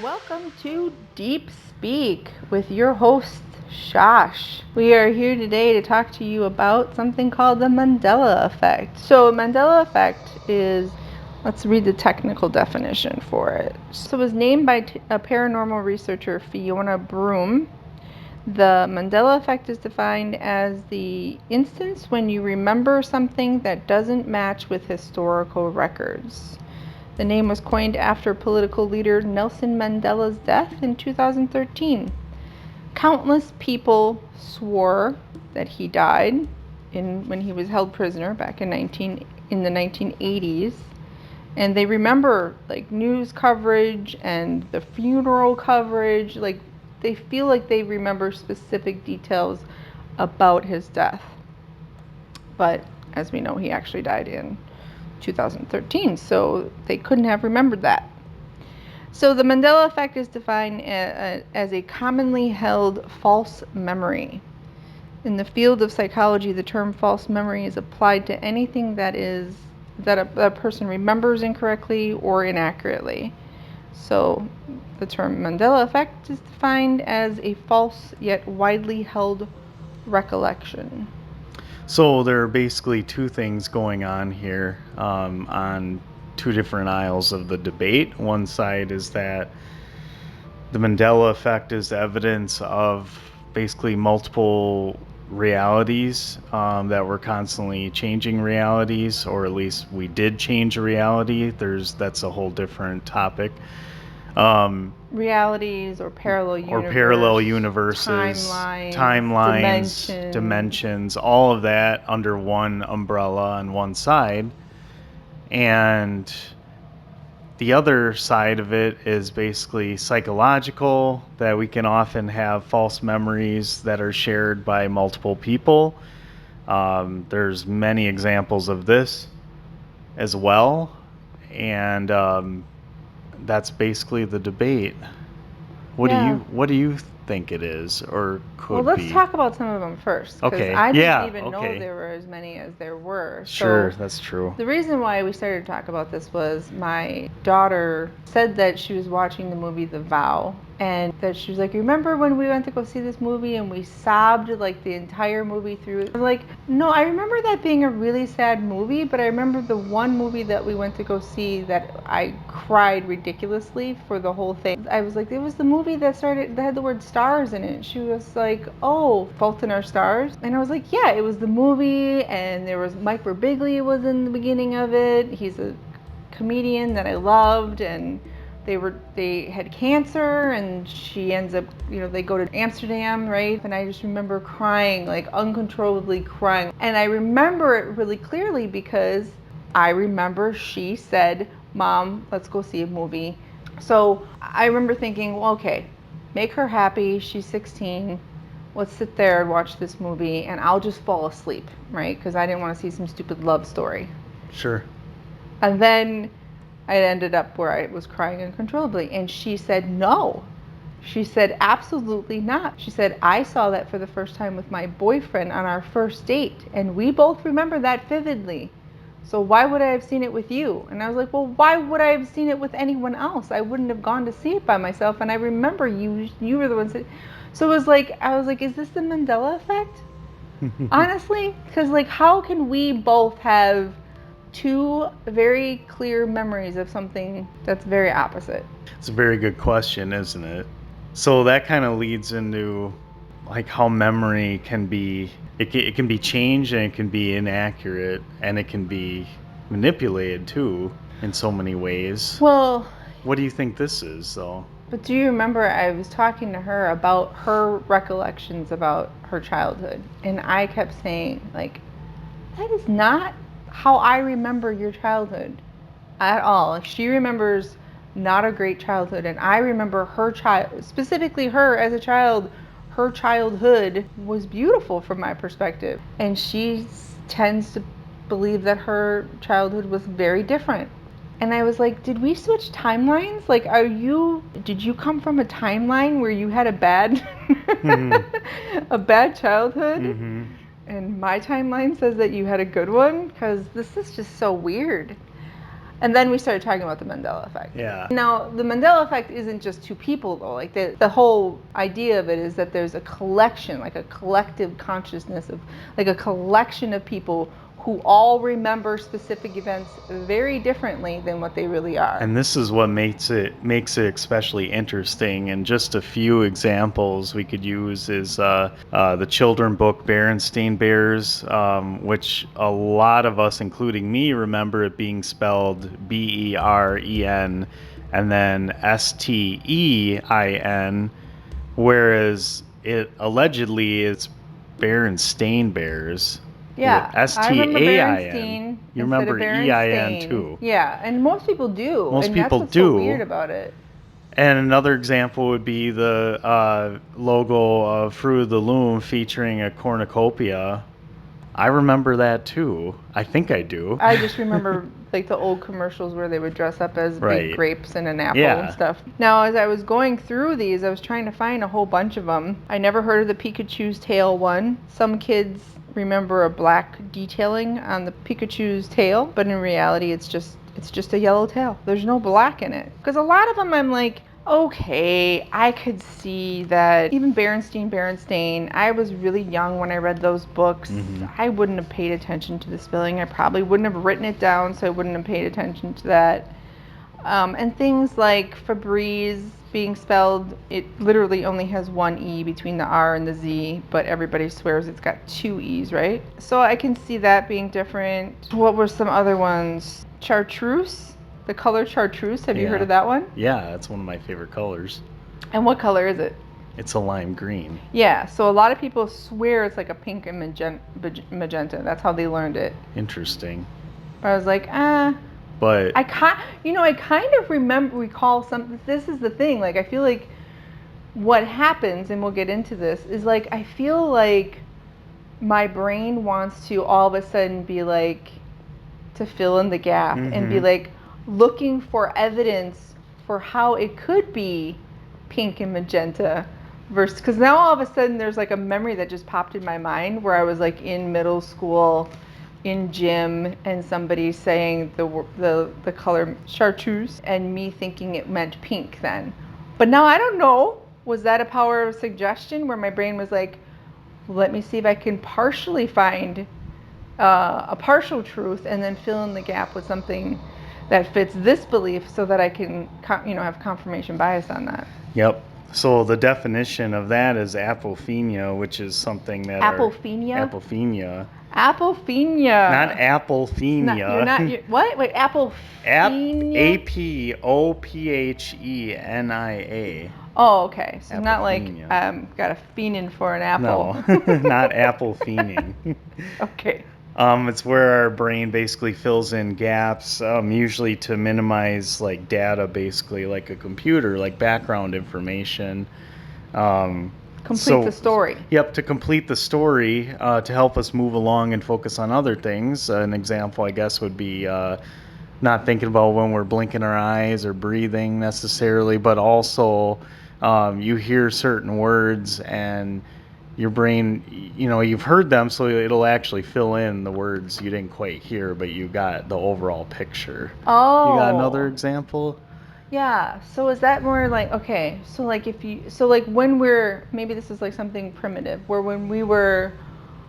Welcome to Deep Speak with your host, Shosh. We are here today to talk to you about something called the Mandela Effect. So, Mandela Effect is, let's read the technical definition for it. So, it was named by a paranormal researcher, Fiona Broome. The Mandela Effect is defined as the instance when you remember something that doesn't match with historical records. The name was coined after political leader Nelson Mandela's death in 2013. Countless people swore that he died when he was held prisoner back in the 1980s. And they remember like news coverage and the funeral coverage. Like they feel like they remember specific details about his death. But as we know, he actually died in 2013, so they couldn't have remembered that. So the Mandela Effect is defined as a commonly held false memory. In the field of psychology, the term false memory is applied to anything that a person remembers incorrectly or inaccurately. So the term Mandela Effect is defined as a false yet widely held recollection. So there are basically two things going on here on two different aisles of the debate. One side is that the Mandela Effect is evidence of basically multiple realities that were constantly changing realities, or at least we did change a reality. That's a whole different topic. Realities or parallel universes, timelines, dimensions, all of that under one umbrella on one side. And the other side of it is basically psychological, that we can often have false memories that are shared by multiple people. There's many examples of this as well. And that's basically the debate. What do you think it is, or could be? Well, let's talk about some of them first. Okay. I didn't even know there were as many as there were. Sure, that's true. The reason why we started to talk about this was my daughter said that she was watching the movie The Vow, and that she was like, remember when we went to go see this movie and we sobbed like the entire movie through? I'm like, no, I remember that being a really sad movie, but I remember the one movie that we went to go see that I cried ridiculously for the whole thing. I was like, it was the movie that had the word stars in it. She was like, oh, Fault in Our Stars? And I was like, yeah, it was the movie, and there was Mike Birbiglia was in the beginning of it. He's a comedian that I loved, and they had cancer, and she ends up, they go to Amsterdam, right? And I just remember crying, like uncontrollably crying. And I remember it really clearly because I remember she said, Mom, let's go see a movie. So I remember thinking, well, okay, make her happy. She's 16. Let's sit there and watch this movie, and I'll just fall asleep, right? Because I didn't want to see some stupid love story. Sure. And then I ended up where I was crying uncontrollably. And she said, no. She said, absolutely not. She said, I saw that for the first time with my boyfriend on our first date, and we both remember that vividly. So why would I have seen it with you? And I was like, well, why would I have seen it with anyone else? I wouldn't have gone to see it by myself. And I remember you were the one that... So I was like, is this the Mandela Effect? Honestly? Because like, how can we both have two very clear memories of something that's very opposite? It's a very good question, isn't it? So that kind of leads into like how memory can be, it can be changed, and it can be inaccurate, and it can be manipulated too in so many ways. Well, what do you think this is, though? But do you remember I was talking to her about her recollections about her childhood, and I kept saying, like, that is not how I remember your childhood at all. She remembers not a great childhood, and I remember specifically her as a child, her childhood was beautiful from my perspective, and she tends to believe that her childhood was very different. And I was like, did we switch timelines? Like, did you come from a timeline where you had a bad a bad childhood? Mm-hmm. And my timeline says that you had a good one? Because this is just so weird. And then we started talking about the Mandela Effect. Yeah. Now, the Mandela Effect isn't just two people, though. Like, the whole idea of it is that there's a collection, like a collective consciousness of, like a collection of people who all remember specific events very differently than what they really are. And this is what makes it especially interesting. And just a few examples we could use is the children book Berenstain Bears, which a lot of us, including me, remember it being spelled Beren and then Stein, whereas it allegedly it's Berenstain Bears. Yeah, I remember Stain. Berenstain You instead remember of Berenstain. EIN too. Yeah, and most people do. Most and people that's what's do. so weird about it. And another example would be the logo of Fruit of the Loom featuring a cornucopia. I remember that too. I think I do. I just remember like the old commercials where they would dress up as Right. big grapes and an apple Yeah. and stuff. Now, as I was going through these, I was trying to find a whole bunch of them. I never heard of the Pikachu's tail one. Some kids remember a black detailing on the Pikachu's tail, but in reality, it's just a yellow tail. There's no black in it. Because a lot of them, I'm like, okay, I could see that. Even Berenstain, I was really young when I read those books. I wouldn't have paid attention to the spelling. I probably wouldn't have written it down, so I wouldn't have paid attention to that. And things like Febreze being spelled, it literally only has one E between the R and the Z, but everybody swears it's got two E's, right? So I can see that being different. What were some other ones? Chartreuse? The color chartreuse, have you heard of that one? Yeah, it's one of my favorite colors. And what color is it? It's a lime green. Yeah, so a lot of people swear it's like a pink and magenta. That's how they learned it. Interesting. But I was like, But I kind of recall some. This is the thing. Like, I feel like what happens, and we'll get into this, is like I feel like my brain wants to all of a sudden be like to fill in the gap and be like looking for evidence for how it could be pink and magenta versus, because now all of a sudden there's like a memory that just popped in my mind where I was like in middle school in gym and somebody saying the color chartreuse and me thinking it meant pink then. But now I don't know, was that a power of suggestion where my brain was like, let me see if I can partially find a partial truth and then fill in the gap with something that fits this belief so that I can have confirmation bias on that. Yep. So the definition of that is apothemia, which is something that Apothemia? Apothemia. Apothemia. Not Applethenia. What? Wait, Apothemia? Apophenia. Oh, okay. So not like Apothemia. got a fiending for an apple. No, not apple fiending. Okay. It's where our brain basically fills in gaps, usually to minimize like data, basically like a computer, like background information. Complete the story. Yep, to complete the story, to help us move along and focus on other things. An example, I guess, would be not thinking about when we're blinking our eyes or breathing necessarily, but also you hear certain words and your brain, you've heard them, so it'll actually fill in the words you didn't quite hear, but you got the overall picture. Oh. You got another example? Yeah. So is that more like, okay, so like when maybe this is like something primitive, where when we were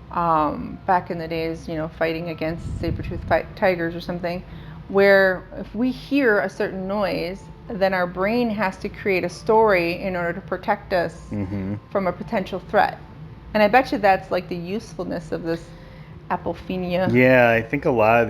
back in the days, fighting against saber-toothed tigers or something, where if we hear a certain noise, then our brain has to create a story in order to protect us from a potential threat. And I bet you that's like the usefulness of this apophenia. Yeah, I think a lot of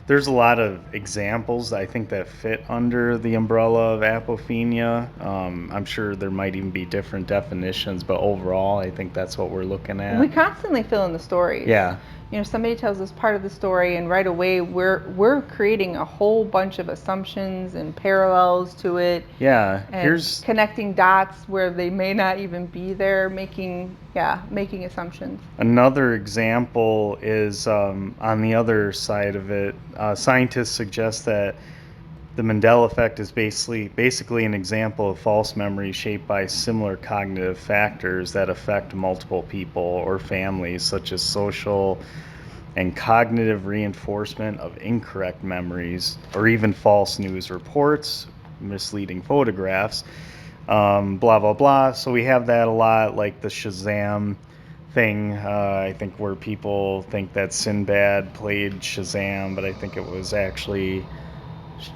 there's a lot of examples I think that fit under the umbrella of apophenia. I'm sure there might even be different definitions, but overall I think that's what we're looking at. We constantly fill in the stories. Yeah. Somebody tells us part of the story and right away we're creating a whole bunch of assumptions and parallels to it. Yeah. And connecting dots where they may not even be there, making assumptions. Another example is on the other side of it, scientists suggest that the Mandela Effect is basically an example of false memory shaped by similar cognitive factors that affect multiple people or families, such as social and cognitive reinforcement of incorrect memories or even false news reports, misleading photographs, blah, blah, blah. So we have that a lot, like the Shazam thing, I think, where people think that Sinbad played Shazam, but I think it was actually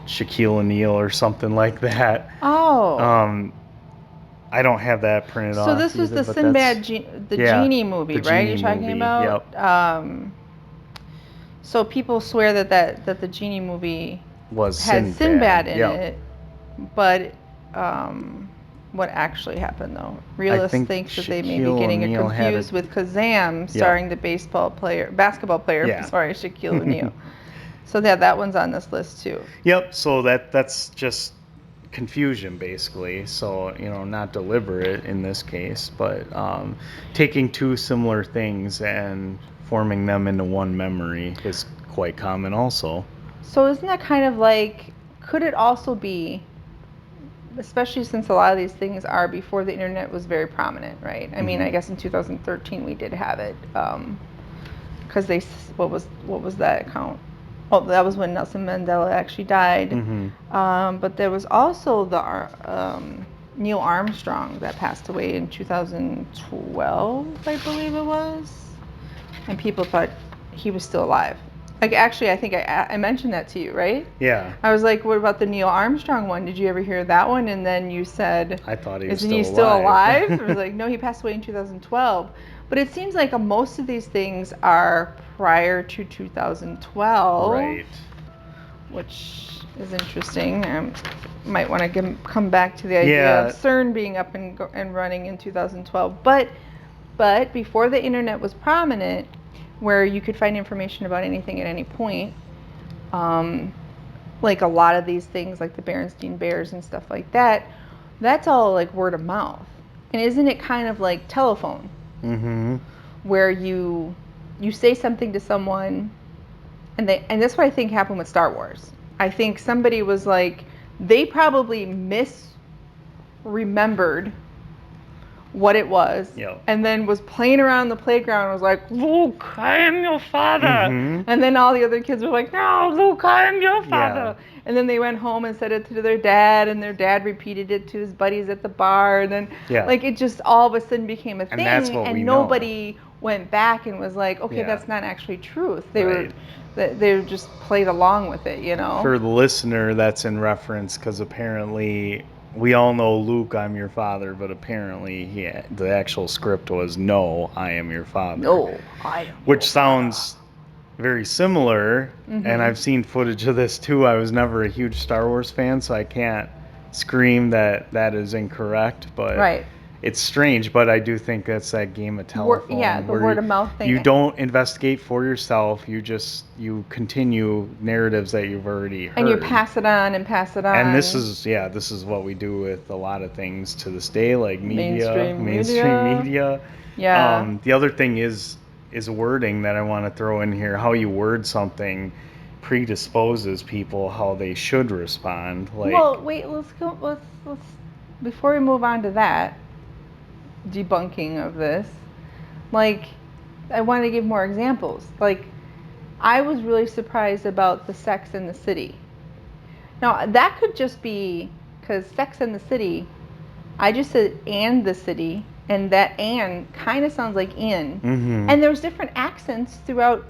Shaquille O'Neal or something like that. Oh. I don't have that printed So off this was either, the but Sinbad, the yeah, genie movie, the right? genie You're talking movie. about. Yep. So people swear that the genie movie Was had Sinbad. Sinbad in Yep. it, but what actually happened though? I Realists think think that they may be Shaquille getting it O'Neal had confused it. with Kazam, starring the basketball player. Yeah. Sorry, Shaquille O'Neal. So yeah, that one's on this list too. Yep. So that's just confusion, basically. So not deliberate in this case, but taking two similar things and forming them into one memory is quite common, also. So isn't that kind of like, could it also be, especially since a lot of these things are before the internet was very prominent, right? I mean, I guess in 2013 we did have it, because what was that account? Oh, that was when Nelson Mandela actually died. But there was also the Neil Armstrong that passed away in 2012, I believe it was, and people thought he was still alive. Like, actually, I think I mentioned that to you, right? Yeah. I was like, what about the Neil Armstrong one? Did you ever hear that one? And then you said, I thought he was isn't he still still alive? alive? I was like, no, he passed away in 2012. But it seems like most of these things are prior to 2012. Right. Which is interesting. Might want to come back to the idea of CERN being up and running in 2012. But before the internet was prominent, where you could find information about anything at any point, like a lot of these things, like the Berenstain Bears and stuff like that, that's all like word of mouth. And isn't it kind of like telephone? Where you say something to someone, and that's what I think happened with Star Wars. I think somebody was like, they probably misremembered what it was, and then was playing around the playground and was like, Luke, I am your father. And then all the other kids were like, no, Luke, I am your father. And then they went home and said it to their dad, and their dad repeated it to his buddies at the bar, and then like it just all of a sudden became a thing, that's what we nobody went back and was like, okay, that's not actually truth. They just played along with it, For the listener, that's in reference because apparently we all know, Luke, I'm your father, but apparently the actual script was, no, I am your father. No, I am. Which sounds very similar, and I've seen footage of this too. I was never a huge Star Wars fan, so I can't scream that is incorrect, but it's strange. But I do think that's that game of telephone. The word of mouth thing. You don't investigate for yourself. You continue narratives that you've already heard. And you pass it on and pass it on. And this is what we do with a lot of things to this day, like mainstream media. Yeah. The other thing is wording that I want to throw in here. How you word something predisposes people how they should respond. Like, well, wait, let's before we move on to that debunking of this, like, I want to give more examples. Like, I was really surprised about the Sex and the City. Now, that could just be because Sex and the City, I just said and the city, and that and kind of sounds like in. And there's different accents throughout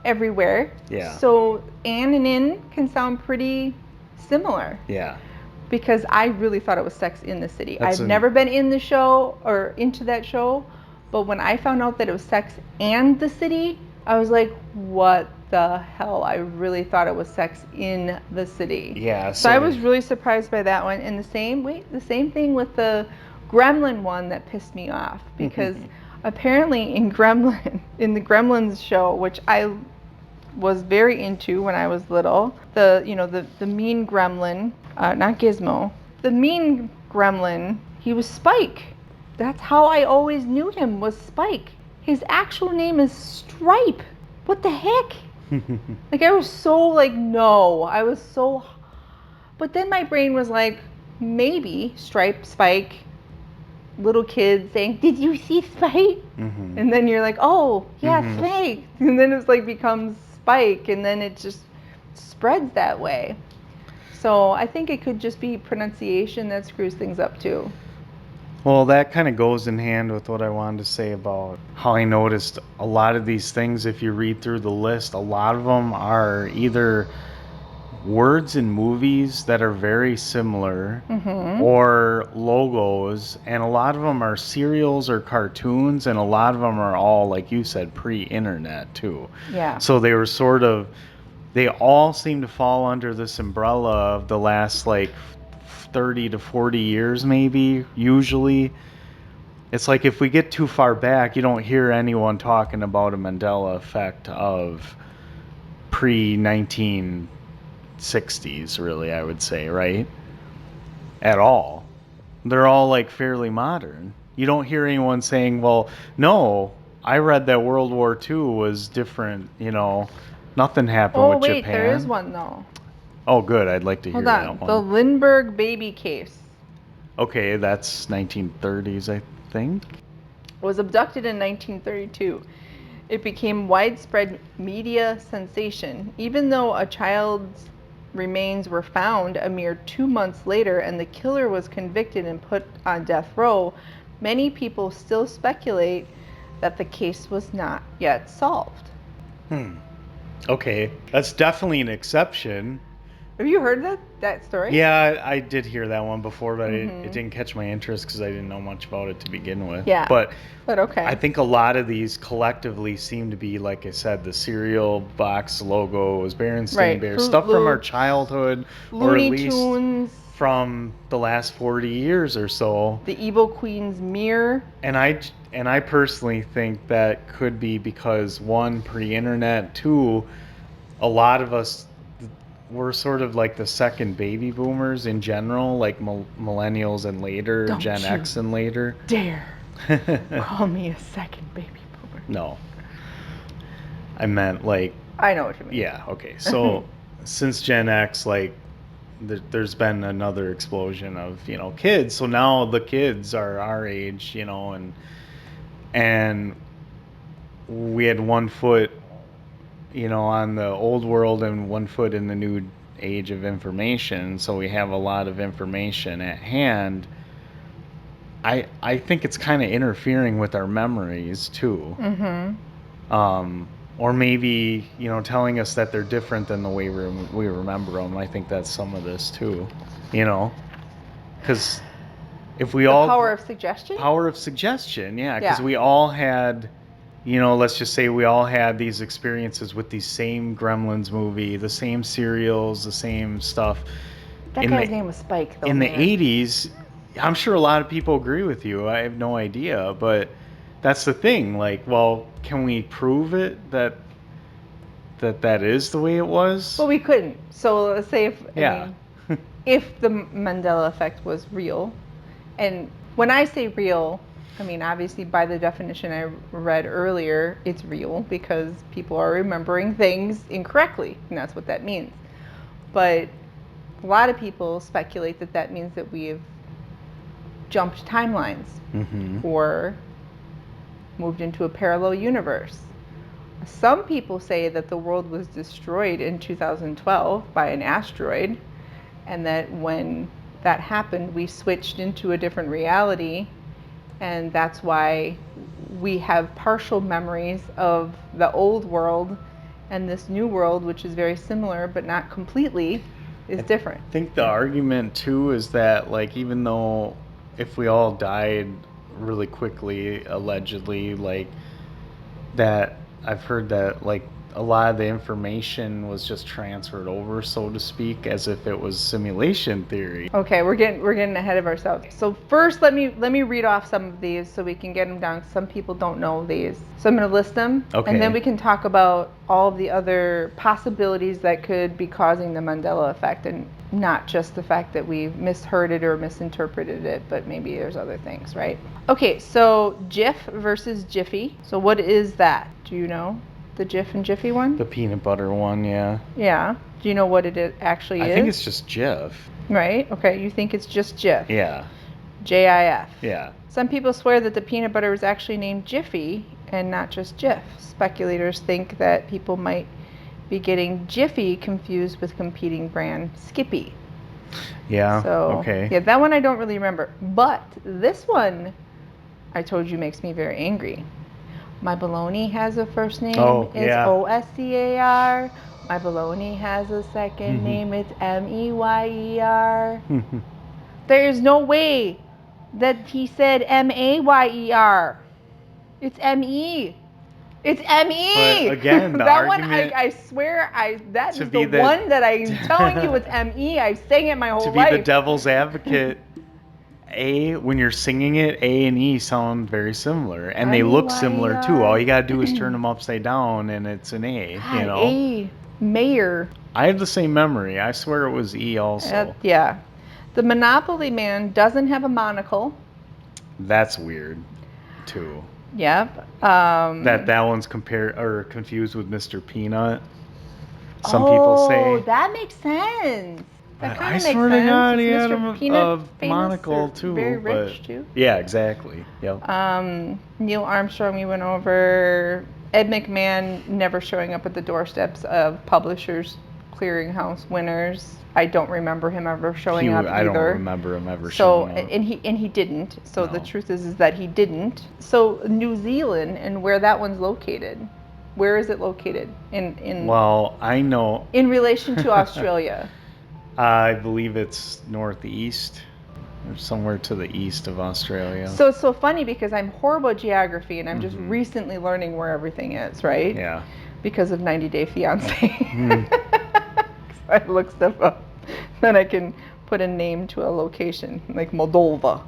everywhere. Yeah. So and in can sound pretty similar. Yeah. Because I really thought it was Sex in the City. I've never been in the show or into that show, but when I found out that it was Sex and the City, I was like, what the hell? I really thought it was Sex in the City. Yeah. So I was really surprised by that one. And the same thing with the Gremlin one that pissed me off, because apparently in the Gremlins show, which I was very into when I was little, the mean gremlin, not Gizmo, the mean gremlin, he was Spike. That's how I always knew him, was Spike. His actual name is Stripe. What the heck? Like, I was so like, no, but then my brain was like, maybe Stripe, Spike, little kids saying, "Did you see Spike?" Mm-hmm. And then you're like, "Oh, yeah, Mhm. Spike." And then it's like becomes Spike, and then it just spreads that way. So I think it could just be pronunciation that screws things up too. Well, that kind of goes in hand with what I wanted to say about how I noticed a lot of these things, if you read through the list, a lot of them are either words in movies that are very similar or logos, and a lot of them are serials or cartoons, and a lot of them are all, like you said, pre-internet too. Yeah. So they were sort of, they all seem to fall under this umbrella of the last like 30 to 40 years maybe, usually. It's like if we get too far back, you don't hear anyone talking about a Mandela effect of pre-1960s, really, I would say, right? At all. They're all like fairly modern. You don't hear anyone saying, well, no, I read that World War II was different, nothing happened Oh, with wait, there is Japan. one though. Oh, good. I'd like to hear Hold that on. The one. Lindbergh baby case Okay, that's 1930s, I think. was abducted in 1932. It became widespread media sensation, even though a child's remains were found a mere 2 months later and the killer was convicted and put on death row. Many people still speculate that the case was not yet solved. Okay, that's definitely an exception. Have you heard that story? Yeah, I did hear that one before, but it didn't catch my interest because I didn't know much about it to begin with. Yeah. But okay. I think a lot of these collectively seem to be, like I said, the cereal box logos, Berenstain Right, Bears, Fruit stuff from our Loops, childhood, or at Looney least Tunes, from the last 40 years or so. the Evil Queen's mirror. And I personally think that could be because, one, pre-internet, two, a lot of us we're sort of like the second baby boomers in general, like millennials and later, Don't Gen you X and later. Dare call me a second baby boomer. No. I meant like, I know what you mean. yeah, okay. So since Gen X, like, there's been another explosion of, kids. So now the kids are our age, and we had 1 foot, on the old world and 1 foot in the new age of information. So we have a lot of information at hand. I think it's kind of interfering with our memories too. Or maybe, telling us that they're different than the way we remember them. I think that's some of this too, because if we all power of suggestion. Yeah, because we all had, let's just say we all had these experiences with the same Gremlins movie, the same cereals, the same stuff. That guy's name was Spike, though. In the 80s, I'm sure a lot of people agree with you. I have no idea, but that's the thing. Like, well, can we prove it that is the way it was? Well, we couldn't. So let's say Yeah. if the Mandela effect was real, and when I say real, I mean, obviously by the definition I read earlier, it's real because people are remembering things incorrectly, and that's what that means. But a lot of people speculate that that means that we've jumped timelines or moved into a parallel universe. Some people say that the world was destroyed in 2012 by an asteroid, and that when that happened, we switched into a different reality, and that's why we have partial memories of the old world, and this new world, which is very similar but not completely, is different. I think the argument too is that, like, even though if we all died really quickly, allegedly, like, that I've heard that, like, a lot of the information was just transferred over, so to speak, as if it was simulation theory. Okay, we're getting ahead of ourselves. So first, let me read off some of these so we can get them down. Some people don't know these, so I'm going to list them, and then we can talk about all of the other possibilities that could be causing the Mandela effect, and not just the fact that we misheard it or misinterpreted it, but maybe there's other things, right? Okay, so Jiff versus Jiffy. So what is that? Do you know? The Jiff and Jiffy one? The peanut butter one, yeah. Yeah. Do you know what it actually is? I think it's just Jiff. Right? Okay, you think it's just Jiff. Yeah. J-I-F. Yeah. Some people swear that the peanut butter was actually named Jiffy and not just Jiff. Speculators think that people might be getting Jiffy confused with competing brand Skippy. Yeah. So, Okay. yeah, that one I don't really remember. But this one, I told you, makes me very angry. My bologna has a first name. Oh, It's yeah. O-S-C-A-R. My bologna has a second name. It's M-E-Y-E-R. There is no way that he said M-A-Y-E-R. It's M-E. It's M-E. But again, the that one, argument I swear, that to is be the the- one that I'm telling you it's M-E. I sang it my whole to be life. the devil's advocate, when you're singing it, A and E sound very similar, and they look similar too. All you gotta do is turn them upside down, and it's an A. God, You know, A. Mayor. I have the same memory. I swear it was E also. Yeah. The Monopoly Man doesn't have a monocle. That's weird, too. Yep. That one's confused with Mr. Peanut. Some people say. Oh, that makes sense. That But kind I of makes swear to sense. God, he Is had Mr. a Peanut famous monocle or too. very rich but, too? Yeah, exactly. Yep. Neil Armstrong, we went over. Ed McMahon never showing up at the doorsteps of Publishers Clearinghouse winners. I don't remember him ever showing up either. I don't remember him ever showing up. And he didn't. So No. the truth is that he didn't. So New Zealand and where that one's located. Where is it located? Well, I know. In relation to Australia. I believe it's northeast, or somewhere to the east of Australia. So it's so funny because I'm horrible at geography and I'm just recently learning where everything is, right? Yeah. Because of 90 Day Fiancé. I look stuff up. Then I can put a name to a location, like Moldova.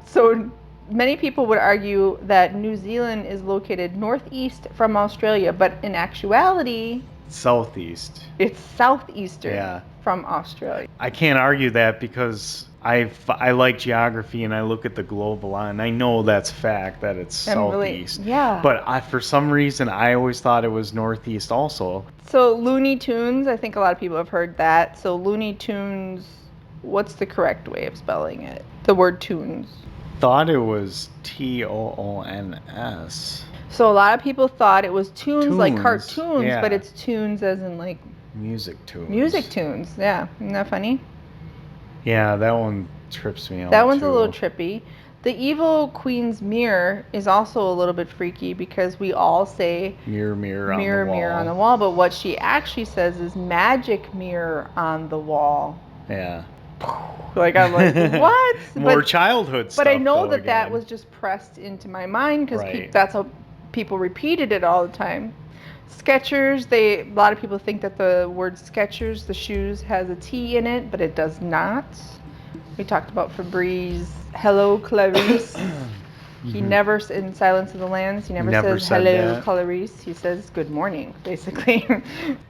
So many people would argue that New Zealand is located northeast from Australia, but in actuality, Southeast. it's southeastern Yeah. from Australia. I can't argue that because I like geography and I look at the globe a lot, and I know that's fact that it's I'm really- southeast. yeah. But for some reason, I always thought it was northeast also. So Looney Tunes, I think a lot of people have heard that. So Looney Tunes, what's the correct way of spelling it? The word tunes. Thought it was Toons. So a lot of people thought it was tunes like Tunes, cartoons, yeah. but it's tunes as in like Music tunes. music tunes. Yeah, isn't that funny? Yeah, that one trips me out. That one's too. a little trippy. The evil queen's mirror is also a little bit freaky because we all say Mirror, mirror, mirror, on the wall. mirror on the wall, but what she actually says is magic mirror on the wall. Yeah. Like I'm like, what? More childhood stuff. But I know though, that again. was just pressed into my mind because Right. that's how people repeated it all the time. Skechers, a lot of people think that the word Skechers, the shoes, has a T in it, but it does not. We talked about Febreze. Hello, Clarice. He never, in Silence of the Lambs, he never says said hello, that. Clarice. He says good morning, basically.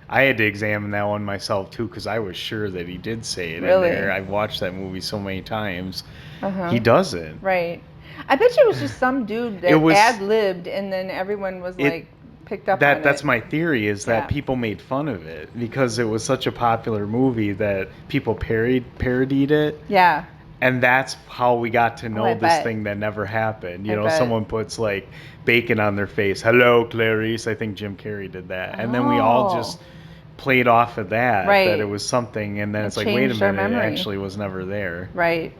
I had to examine that one myself too because I was sure that he did say it Really? in there. I've watched that movie so many times. Uh-huh. He doesn't. Right. I bet you it was just some dude that It was- ad-libbed and then everyone was like picked up on it. That's my theory is that Yeah. people made fun of it because it was such a popular movie that people parodied it. Yeah. And that's how we got to know I this bet. thing that never happened. You I know, bet. someone puts like bacon on their face. Hello, Clarice. I think Jim Carrey did that. And then we all Oh. just played off of that, Right. that it was something. And then It it's like, wait a changed our minute, it memory. actually was never there. Right.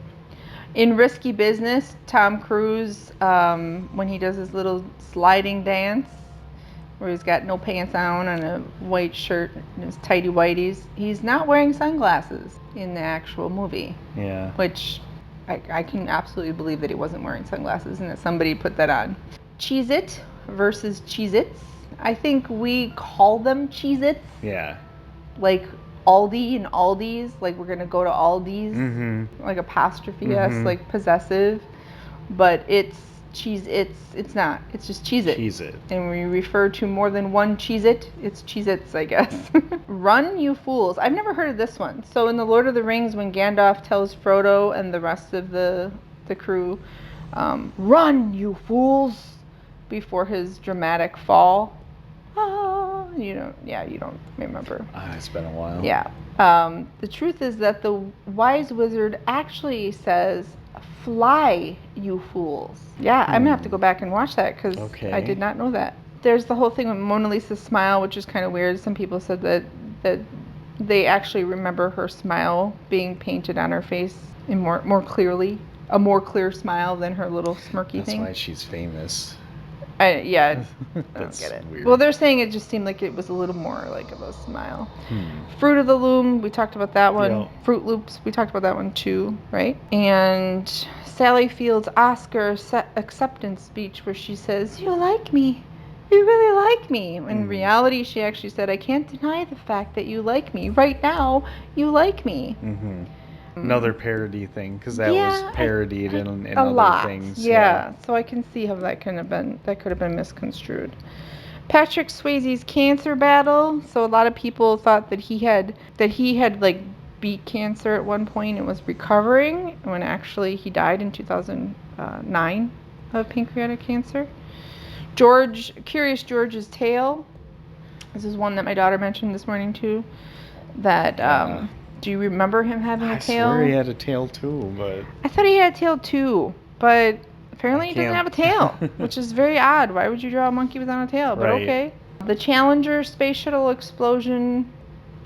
In Risky Business, Tom Cruise, when he does his little sliding dance, where he's got no pants on and a white shirt and his tighty whities, he's not wearing sunglasses in the actual movie, Yeah. which I can absolutely believe that he wasn't wearing sunglasses and that somebody put that on. Cheez-It versus Cheez-Its. I think we call them Cheez-Its, Yeah. like Aldi and Aldi's, like we're gonna go to Aldi's, Mm-hmm. like apostrophe S, Mhm. like possessive, but it's Cheez-Its. It's not. It's just Cheez-It. Cheez-It. And we refer to more than one Cheez-It. It's Cheez-Its, I guess. Run, you fools. I've never heard of this one. So in The Lord of the Rings, when Gandalf tells Frodo and the rest of the crew, run, you fools, before his dramatic fall. Ah, you don't remember. It's been a while. Yeah. The truth is that the wise wizard actually says, "Fly, you fools." Yeah, I'm gonna have to go back and watch that because I did not know that. There's the whole thing with Mona Lisa's smile, which is kind of weird. Some people said that they actually remember her smile being painted on her face in more clearly, a more clear smile than her little smirky thing. That's why she's famous. Yeah, I don't That's get it. weird. Well, they're saying it just seemed like it was a little more like of a smile. Fruit of the Loom, we talked about that one. Yep. Fruit Loops, we talked about that one too, right? And Sally Field's Oscar acceptance speech where she says, "You like me. You really like me." In reality, she actually said, "I can't deny the fact that you like me. Right now, you like me." Another parody thing, because that was parodied in a other lot. things. Yeah, so I can see how that could have been misconstrued. Patrick Swayze's cancer battle. So a lot of people thought that he had like beat cancer at one point and was recovering, when actually he died in 2009 of pancreatic cancer. Curious George's tale. This is one that my daughter mentioned this morning too. That do you remember him having a tail? I swear he had a tail too, but I thought he had a tail too, but apparently he doesn't have a tail, which is very odd. Why would you draw a monkey without a tail? But okay. The Challenger space shuttle explosion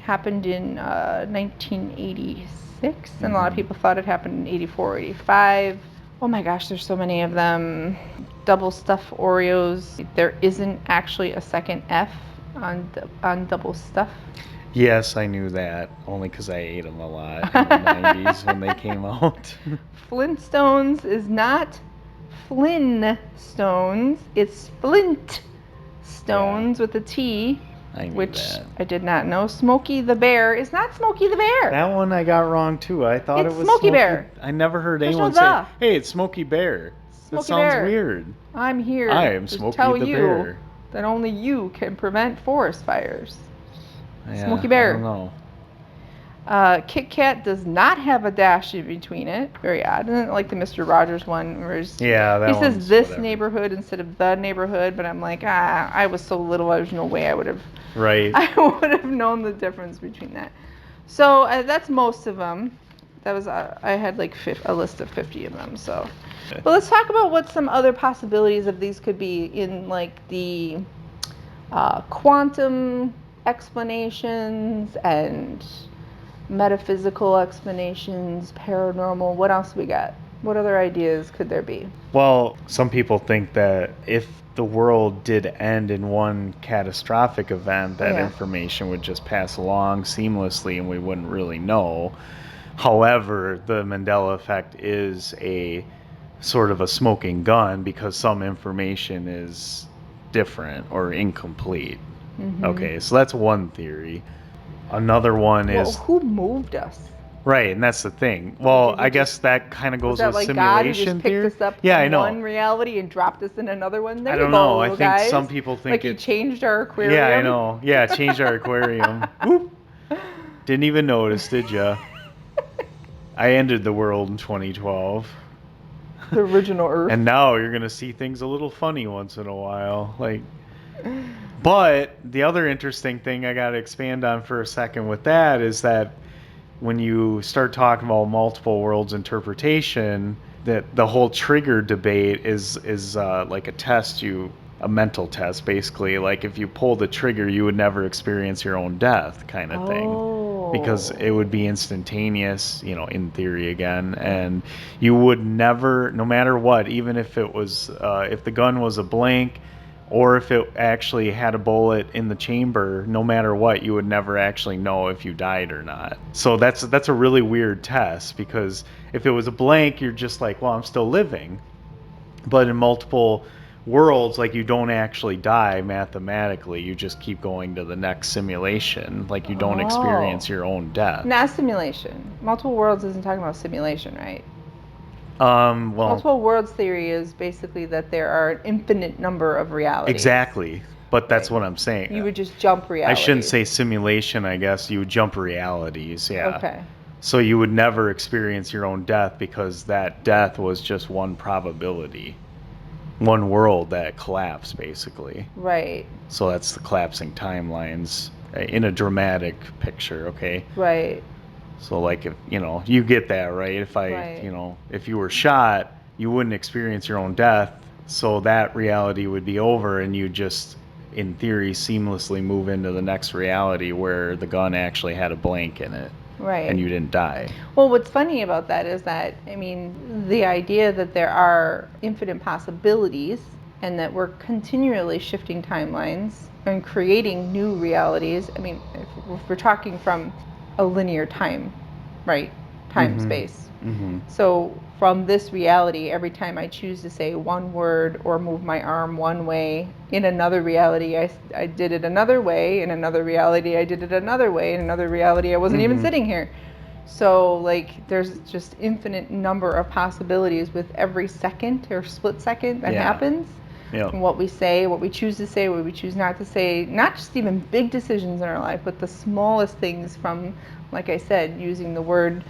happened in 1986, and a lot of people thought it happened in 84, 85. Oh my gosh, there's so many of them. Double stuffed Oreos. There isn't actually a second F on double stuff. Yes, I knew that, only because I ate them a lot in the 90s when they came out. Flintstones is not Flintstones, it's Flintstones with a T, which I did not know. Smokey the Bear is not Smokey the Bear. That one I got wrong too. I thought it was Smokey Bear. I never heard anyone say, "Hey, it's Smokey Bear." That sounds weird. I'm here I am to Smokey tell the you Bear. that only you can prevent forest fires. Yeah, Smokey Bear. I don't know. Kit Kat does not have a dash in between it. Very odd. And like the Mr. Rogers one, where he says this neighborhood instead of the neighborhood. But I'm like, I was so little, there's no way I would have. Right. I would have known the difference between that. So that's most of them. That was I had like a list of 50 of them. So, but let's talk about what some other possibilities of these could be in like the quantum explanations and metaphysical explanations, paranormal. What else we got? What other ideas could there be? Well, some people think that if the world did end in one catastrophic event, that information would just pass along seamlessly and we wouldn't really know. However, the Mandela Effect is a sort of a smoking gun because some information is different or incomplete. Okay, so that's one theory. Another one is... who moved us? Right, and that's the thing. Well, I guess that kind of goes with like simulation theory. God who just picked us up from one reality and dropped us in another one? There I don't know. I think some people think like he changed our aquarium. Yeah, I know. Yeah, changed our aquarium. Whoop. Didn't even notice, did ya? I ended the world in 2012. The original Earth. And now you're going to see things a little funny once in a while. But the other interesting thing I got to expand on for a second with that is that when you start talking about multiple worlds interpretation, that the whole trigger debate is like a test, a mental test basically. Like if you pull the trigger, you would never experience your own death, kind of thing, because it would be instantaneous, in theory again, and you would never, no matter what, even if it was if the gun was a blank, or if it actually had a bullet in the chamber, no matter what, you would never actually know if you died or not. So that's a really weird test, because if it was a blank, you're just like, well, I'm still living. But in multiple worlds, like, you don't actually die mathematically. You just keep going to the next simulation. Like, you don't experience your own death. Not simulation. Multiple worlds isn't talking about simulation, right? Well, multiple worlds theory is basically that there are an infinite number of realities. Exactly, but that's what I'm saying. You would just jump realities. I shouldn't say simulation, I guess. You would jump realities, yeah. Okay. So you would never experience your own death, because that death was just one probability. One world that collapsed, basically. Right. So that's the collapsing timelines. in a dramatic picture, okay? Right. So like if, you get that, right? If Right. if you were shot, you wouldn't experience your own death, so that reality would be over and you just in theory seamlessly move into the next reality where the gun actually had a blank in it. Right. And you didn't die. Well, what's funny about that is that, I mean, the idea that there are infinite possibilities and that we're continually shifting timelines and creating new realities. I mean, if we're talking from a linear time, right? Time, space. So from this reality, every time I choose to say one word or move my arm one way, in another reality, I did it another way. In another reality, I did it another way. In another reality, I wasn't even sitting here. So like there's just infinite number of possibilities with every second or split second that happens. Yeah. And what we say, what we choose to say, what we choose not to say, not just even big decisions in our life, but the smallest things from, like I said, using the word,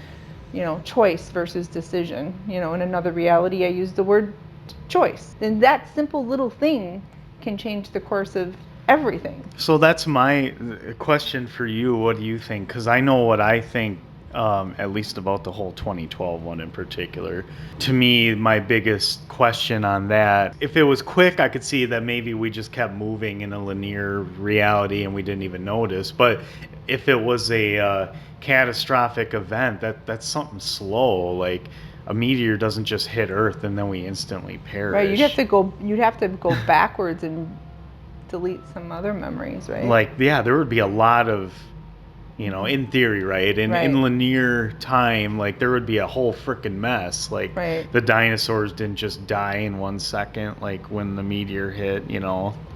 choice versus decision. In another reality, I use the word choice. And that simple little thing can change the course of everything. So that's my question for you. What do you think? Because I know what I think, at least about the whole 2012 one in particular. To me, my biggest question on that, if it was quick, I could see that maybe we just kept moving in a linear reality and we didn't even notice. But if it was a catastrophic event, that's something slow. Like a meteor doesn't just hit Earth and then we instantly perish. Right, you'd have to go backwards and delete some other memories, right? Like, yeah, there would be a lot of, in theory, right? In linear time, like, there would be a whole freaking mess. Like, the dinosaurs didn't just die in 1 second, like, when the meteor hit,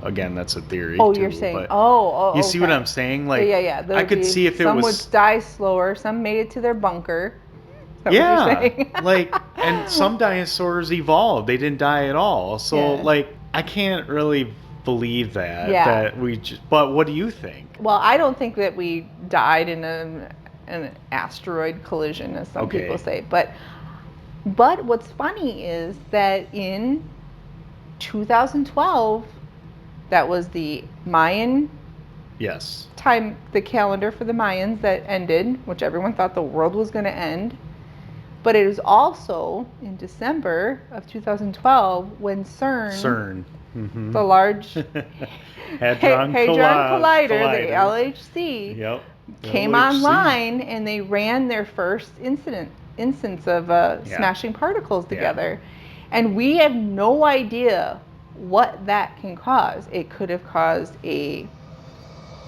Again, that's a theory, Oh, too, you're saying, but you see what I'm saying? Like, yeah. I could see if it was... Some would die slower, some made it to their bunker. Yeah, like, and some dinosaurs evolved. They didn't die at all. So, like, I can't really believe that. Yeah. That we just... But what do you think? Well, I don't think that we died in an asteroid collision, as some people say. But what's funny is that in 2012, that was the Mayan time, the calendar for the Mayans that ended, which everyone thought the world was going to end. But it was also in December of 2012 when CERN. The Large Hadron Collider, the LHC, came online, and they ran their first instance of smashing particles together. And we have no idea what that can cause. It could have caused a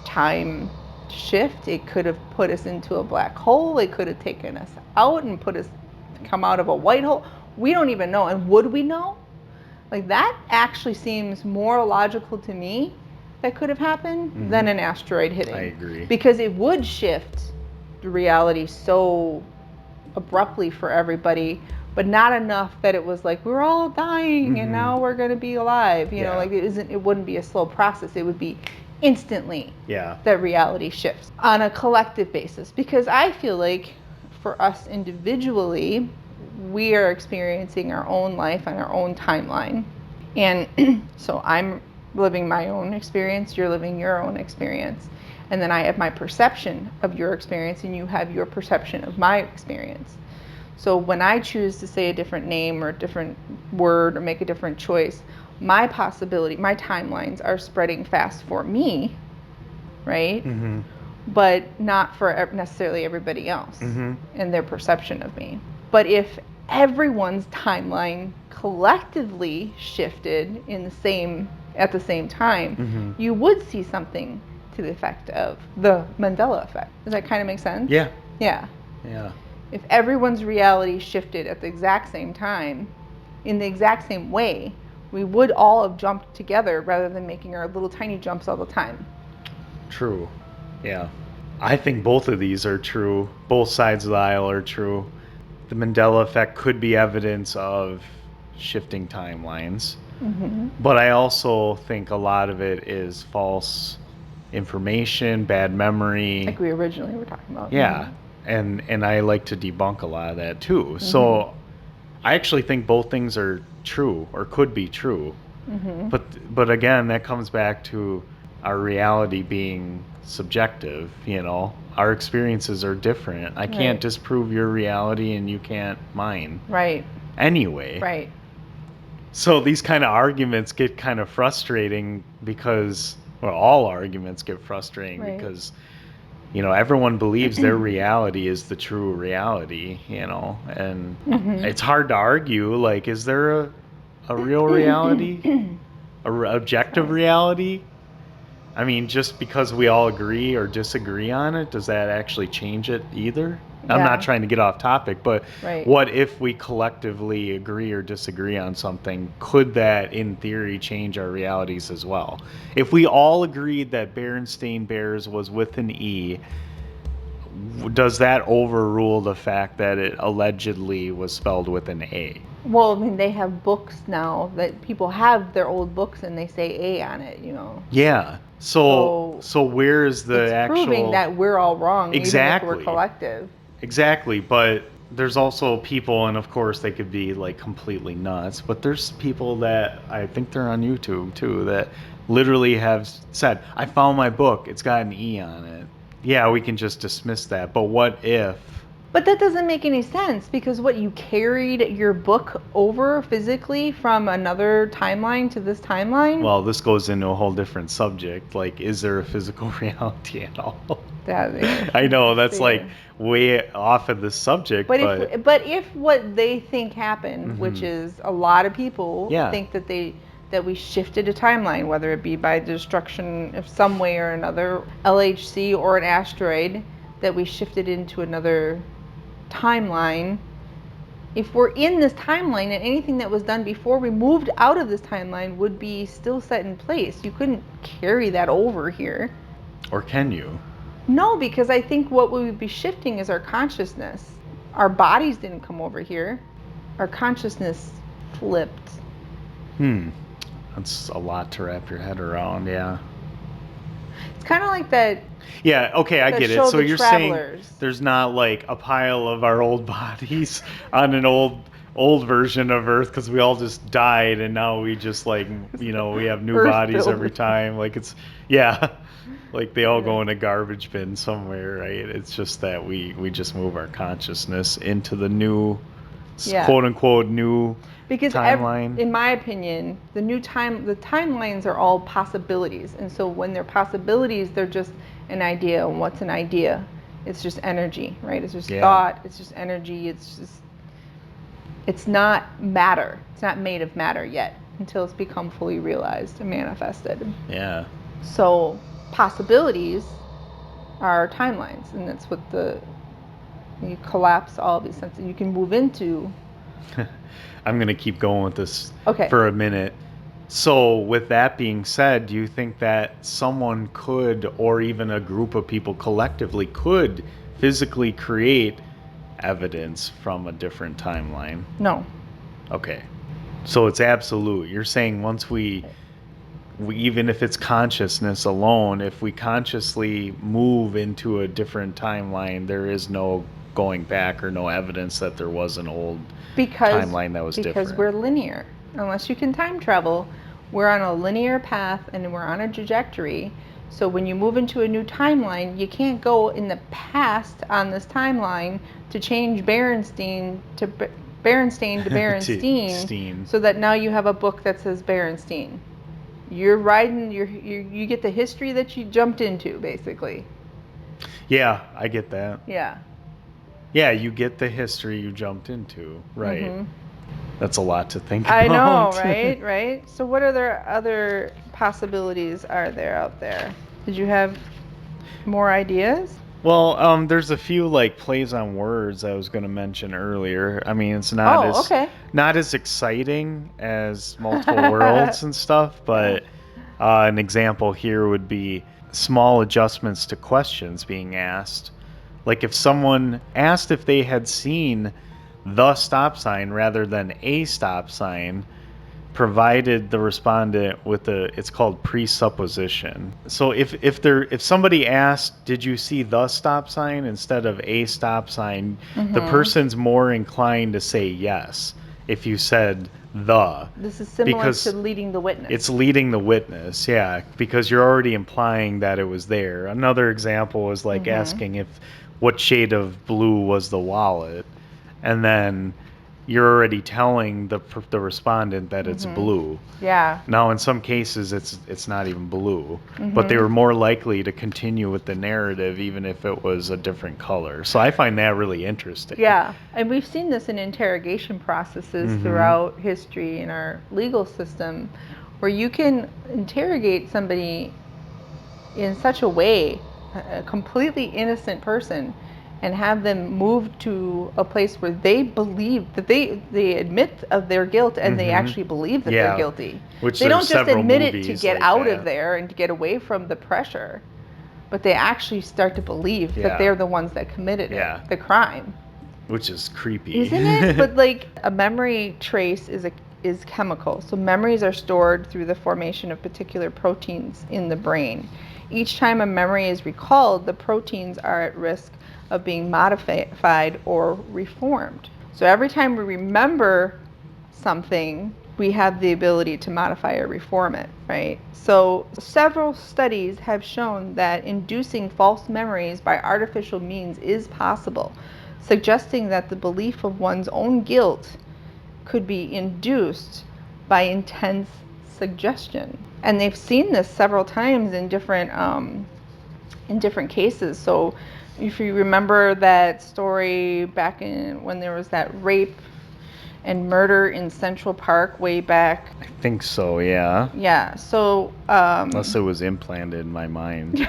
time shift. It could have put us into a black hole. It could have taken us out and come out of a white hole. We don't even know. And would we know? Like, that actually seems more logical to me that could have happened than an asteroid hitting. I agree. Because it would shift the reality so abruptly for everybody, but not enough that it was like, we're all dying and now we're going to be alive. Like, it wouldn't be a slow process. It would be instantly that reality shifts on a collective basis. Because I feel like for us individually, we are experiencing our own life on our own timeline. And so I'm living my own experience, you're living your own experience. And then I have my perception of your experience and you have your perception of my experience. So when I choose to say a different name or a different word or make a different choice, my timelines are spreading fast for me, right? But not for necessarily everybody else and their perception of me. But if everyone's timeline collectively shifted at the same time, you would see something to the effect of the Mandela Effect. Does that kind of make sense? Yeah. Yeah. Yeah. If everyone's reality shifted at the exact same time, in the exact same way, we would all have jumped together rather than making our little tiny jumps all the time. True. Yeah. I think both of these are true. Both sides of the aisle are true. The Mandela Effect could be evidence of shifting timelines. But I also think a lot of it is false information, bad memory. Like we originally were talking about. Yeah. And I like to debunk a lot of that too. So I actually think both things are true or could be true. But again, that comes back to our reality being subjective, our experiences are different. I can't Right. disprove your reality and you can't mine Right. anyway. Right. So these kind of arguments get kind of frustrating because, well, all arguments get frustrating Right. because, everyone believes their reality is the true reality, and it's hard to argue, like, is there a real reality? Objective Sorry. reality? I mean, just because we all agree or disagree on it, does that actually change it either? I'm Yeah. not trying to get off topic, but Right. what if we collectively agree or disagree on something? Could that, in theory, change our realities as well? If we all agreed that Berenstain Bears was with an E, does that overrule the fact that it allegedly was spelled with an A? Well, I mean, they have books now that people have their old books and they say A on it, Yeah. So where is the it's actual... proving that we're all wrong, even if we're Exactly. collective. Exactly, but there's also people, and of course they could be like completely nuts, but there's people that I think they're on YouTube too that literally have said, I found my book, it's got an E on it. Yeah, we can just dismiss that, but what if... But that doesn't make any sense because what, you carried your book over physically from another timeline to this timeline? Well, this goes into a whole different subject. Like, is there a physical reality at all? I know that's like way off of the subject, but if what they think happened, which is a lot of people think that we shifted a timeline, whether it be by destruction of some way or another, LHC or an asteroid, that we shifted into another timeline. If we're in this timeline and anything that was done before we moved out of this timeline would be still set in place, you couldn't carry that over here. Or can you? No, because I think what we would be shifting is our consciousness. Our bodies didn't come over here. Our consciousness flipped. That's a lot to wrap your head around, yeah. It's kind of like that. Yeah, okay, I get it. So you're Travelers. saying there's not like a pile of our old bodies on an old version of Earth because we all just died and now we just like, we have new Earth bodies building. every time. Like it's, yeah, like they all go in a garbage bin somewhere, right? It's just that we just move our consciousness into the new, quote unquote, new timeline. In my opinion, the timelines are all possibilities, and so when they're possibilities, they're just an idea. And what's an idea? It's just energy, right? It's just thought. It's just energy. It's not matter. It's not made of matter yet until it's become fully realized and manifested. Yeah. So possibilities are timelines, and that's what you collapse all of these senses. You can move into. I'm going to keep going with this for a minute. So with that being said, do you think that someone could, or even a group of people collectively could physically create evidence from a different timeline? No. Okay. So it's absolute. You're saying once we even if it's consciousness alone, if we consciously move into a different timeline, there is no going back or no evidence that there was an old timeline that was different. Because we're linear. Unless you can time travel, we're on a linear path and we're on a trajectory. So when you move into a new timeline, you can't go in the past on this timeline to change Berenstain to Berenstain, so that now you have a book that says Berenstain. You're riding, you get the history that you jumped into, basically. Yeah, I get that. Yeah. Yeah, you get the history you jumped into, right? That's a lot to think about. I know, right? Right? So what other possibilities are there out there? Did you have more ideas? Well, there's a few like plays on words I was going to mention earlier. I mean, it's not not as exciting as multiple worlds and stuff, but an example here would be small adjustments to questions being asked. Like if someone asked if they had seen the stop sign rather than a stop sign, provided the respondent with it's called presupposition. So if somebody asked, did you see the stop sign instead of a stop sign, the person's more inclined to say yes. if you said the. This is similar Because to leading the witness. it's leading the witness, yeah, because you're already implying that it was there. Another example is like asking if what shade of blue was the wallet, and then you're already telling the respondent that it's blue. Yeah. Now, in some cases, it's not even blue, but they were more likely to continue with the narrative even if it was a different color. So I find that really interesting. Yeah, and we've seen this in interrogation processes throughout history in our legal system, where you can interrogate somebody in such a way, a completely innocent person, and have them moved to a place where they believe that they admit of their guilt and they actually believe that they're guilty. Which they don't there's just several admit it to movies get like out that. of there and to get away from the pressure, but they actually start to believe that Yeah. they're the ones that committed Yeah. it, the crime. Which is creepy. Isn't it? But like a memory trace is chemical. So memories are stored through the formation of particular proteins in the brain. Each time a memory is recalled, the proteins are at risk of being modified or reformed. So every time we remember something, we have the ability to modify or reform it, right? So several studies have shown that inducing false memories by artificial means is possible, suggesting that the belief of one's own guilt could be induced by intense suggestion. And they've seen this several times in different cases. So if you remember that story back in when there was that rape and murder in Central Park way back. I think so, yeah. Yeah, so Unless it was implanted in my mind.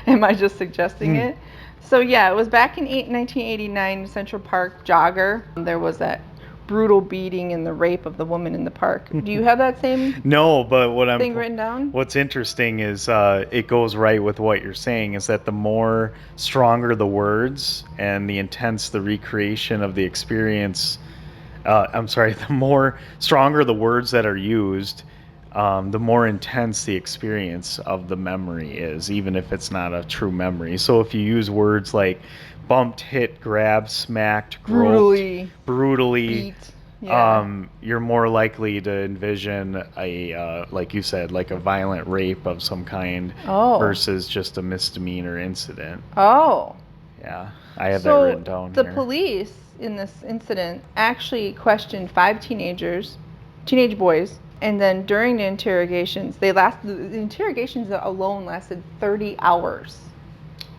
Am I just suggesting it? So yeah, it was back in 1989, Central Park jogger. There was that brutal beating and the rape of the woman in the park. Do you have that same No, but thing written down? What's interesting is it goes right with what you're saying, is that the more stronger the words and the intense the recreation of the experience, the more stronger the words that are used, the more intense the experience of the memory is, even if it's not a true memory. So if you use words like bumped, hit, grabbed, smacked, groped, brutally beat. Yeah. You're more likely to envision a, like you said, like a violent rape of some kind versus just a misdemeanor incident. Oh. Yeah, I have that written down here. The police in this incident actually questioned 5 teenage boys, and then during the interrogations, the interrogations alone lasted 30 hours.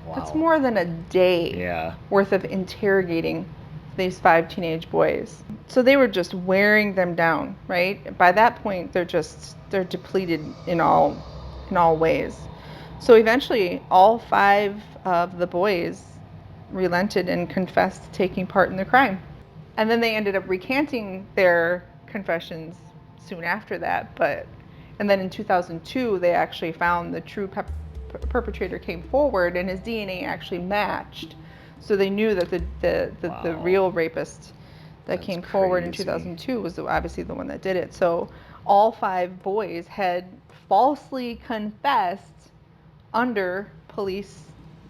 Wow. That's more than a day worth of interrogating these 5 teenage boys. So they were just wearing them down, right? By that point, they're depleted in all ways. So eventually, all 5 of the boys relented and confessed to taking part in the crime. And then they ended up recanting their confessions soon after that. And then in 2002, they actually found the true perpetrator came forward, and his DNA actually matched. So they knew that the real rapist that came forward in 2002 was obviously the one that did it. So all 5 boys had falsely confessed under police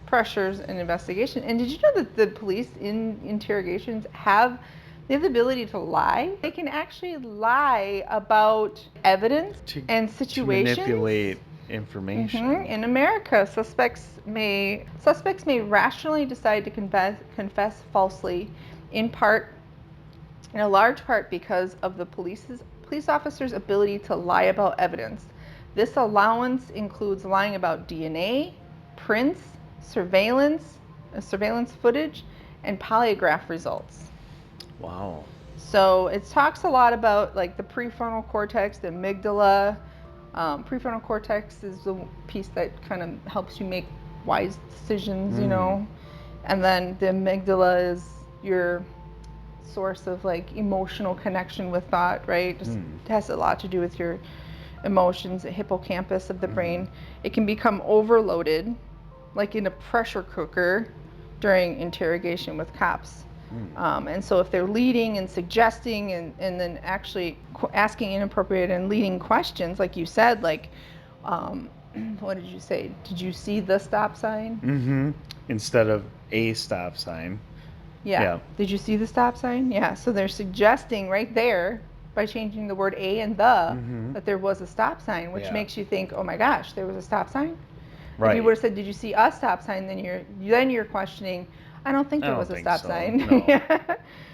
pressures and investigation. And did you know that the police in interrogations have the ability to lie? They can actually lie about evidence and situations. To manipulate information. In America, suspects may rationally decide to confess falsely, in a large part because of the police officers' ability to lie about evidence. This allowance includes lying about DNA, prints, surveillance footage, and polygraph results. Wow. So it talks a lot about like the prefrontal cortex, the amygdala. Prefrontal cortex is the piece that kind of helps you make wise decisions, you know. And then the amygdala is your source of like emotional connection with thought, right? It has a lot to do with your emotions, the hippocampus of the brain. It can become overloaded, like in a pressure cooker during interrogation with cops. And so if they're leading and suggesting and then actually asking inappropriate and leading questions, like you said, like, what did you say? Did you see the stop sign? Instead of a stop sign. Yeah. Yeah. Did you see the stop sign? Yeah. So they're suggesting right there by changing the word a and the that there was a stop sign, which Yeah. makes you think, oh my gosh, there was a stop sign. Right. If you would have said, did you see a stop sign? Then you're questioning. I don't think I there don't was a think stop so. sign. No.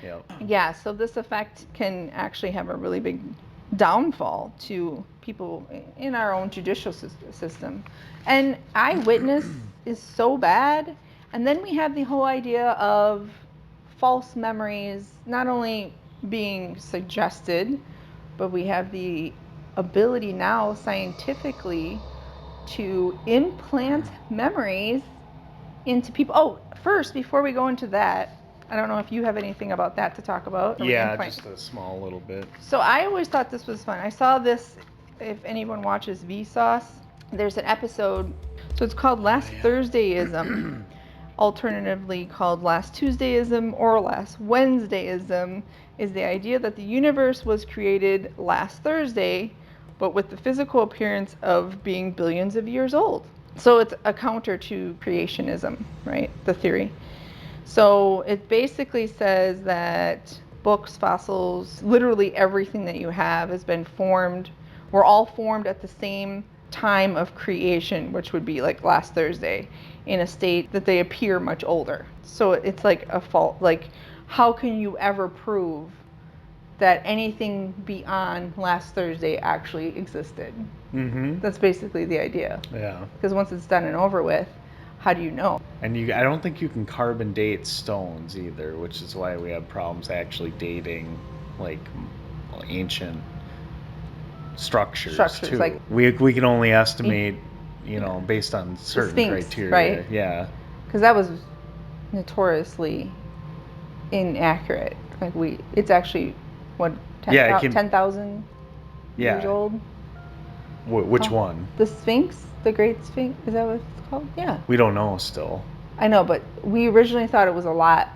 Yep. Yeah. So this effect can actually have a really big downfall to people in our own judicial system. And eyewitness is so bad. And then we have the whole idea of false memories not only being suggested, but we have the ability now scientifically to implant memories into people. Oh, first, before we go into that, I don't know if you have anything about that to talk about. Yeah, just a small little bit. So I always thought this was fun. I saw this, if anyone watches Vsauce, there's an episode, so it's called Last Thursdayism, alternatively called Last Tuesdayism or Last Wednesdayism, is the idea that the universe was created last Thursday, but with the physical appearance of being billions of years old. So it's a counter to creationism, right? The theory. So it basically says that books, fossils, literally everything that you have has been formed. We're all formed at the same time of creation, which would be like last Thursday, in a state that they appear much older. So it's like a fault. Like, how can you ever prove that anything beyond last Thursday actually existed? That's basically the idea. Yeah. Because once it's done and over with, how do you know? And I don't think you can carbon date stones either, which is why we have problems actually dating like ancient structures too. Like we can only estimate, based on certain Sphinx, criteria. right? Yeah. Because that was notoriously inaccurate. Like it's actually what 10,000 years old. Which one? The Sphinx, the Great Sphinx. Is that what it's called? Yeah. We don't know still. I know, but we originally thought it was a lot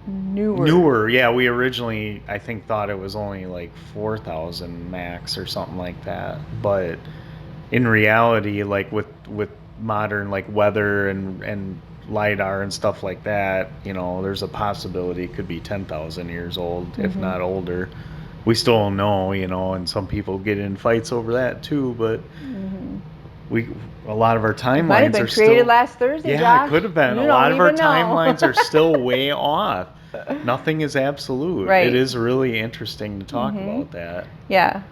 newer. Newer, yeah. We originally, I think, thought it was only like 4,000 max or something like that. But in reality, like with modern like weather and LiDAR and stuff like that, there's a possibility it could be 10,000 years old, if not older. We still don't know, and some people get in fights over that too, but a lot of our timelines might have been created last Thursday. Yeah, Josh. It could have been. You A lot of our know. timelines are still way off. Nothing is absolute. Right. It is really interesting to talk about that. Yeah.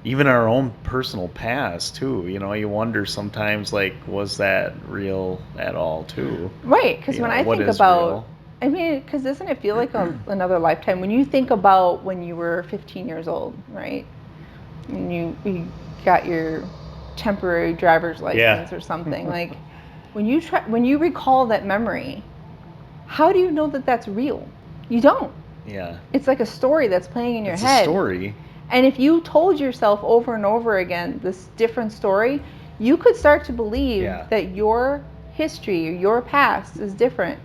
Even our own personal past too. You wonder sometimes, like, was that real at all too? Right, because when I think about real? I mean, because doesn't it feel like another lifetime? When you think about when you were 15 years old, right? When you got your temporary driver's license or something, like when you recall that memory, how do you know that that's real? You don't. Yeah. It's like a story that's playing in your head. It's a story. And if you told yourself over and over again this different story, you could start to believe that your history or your past is different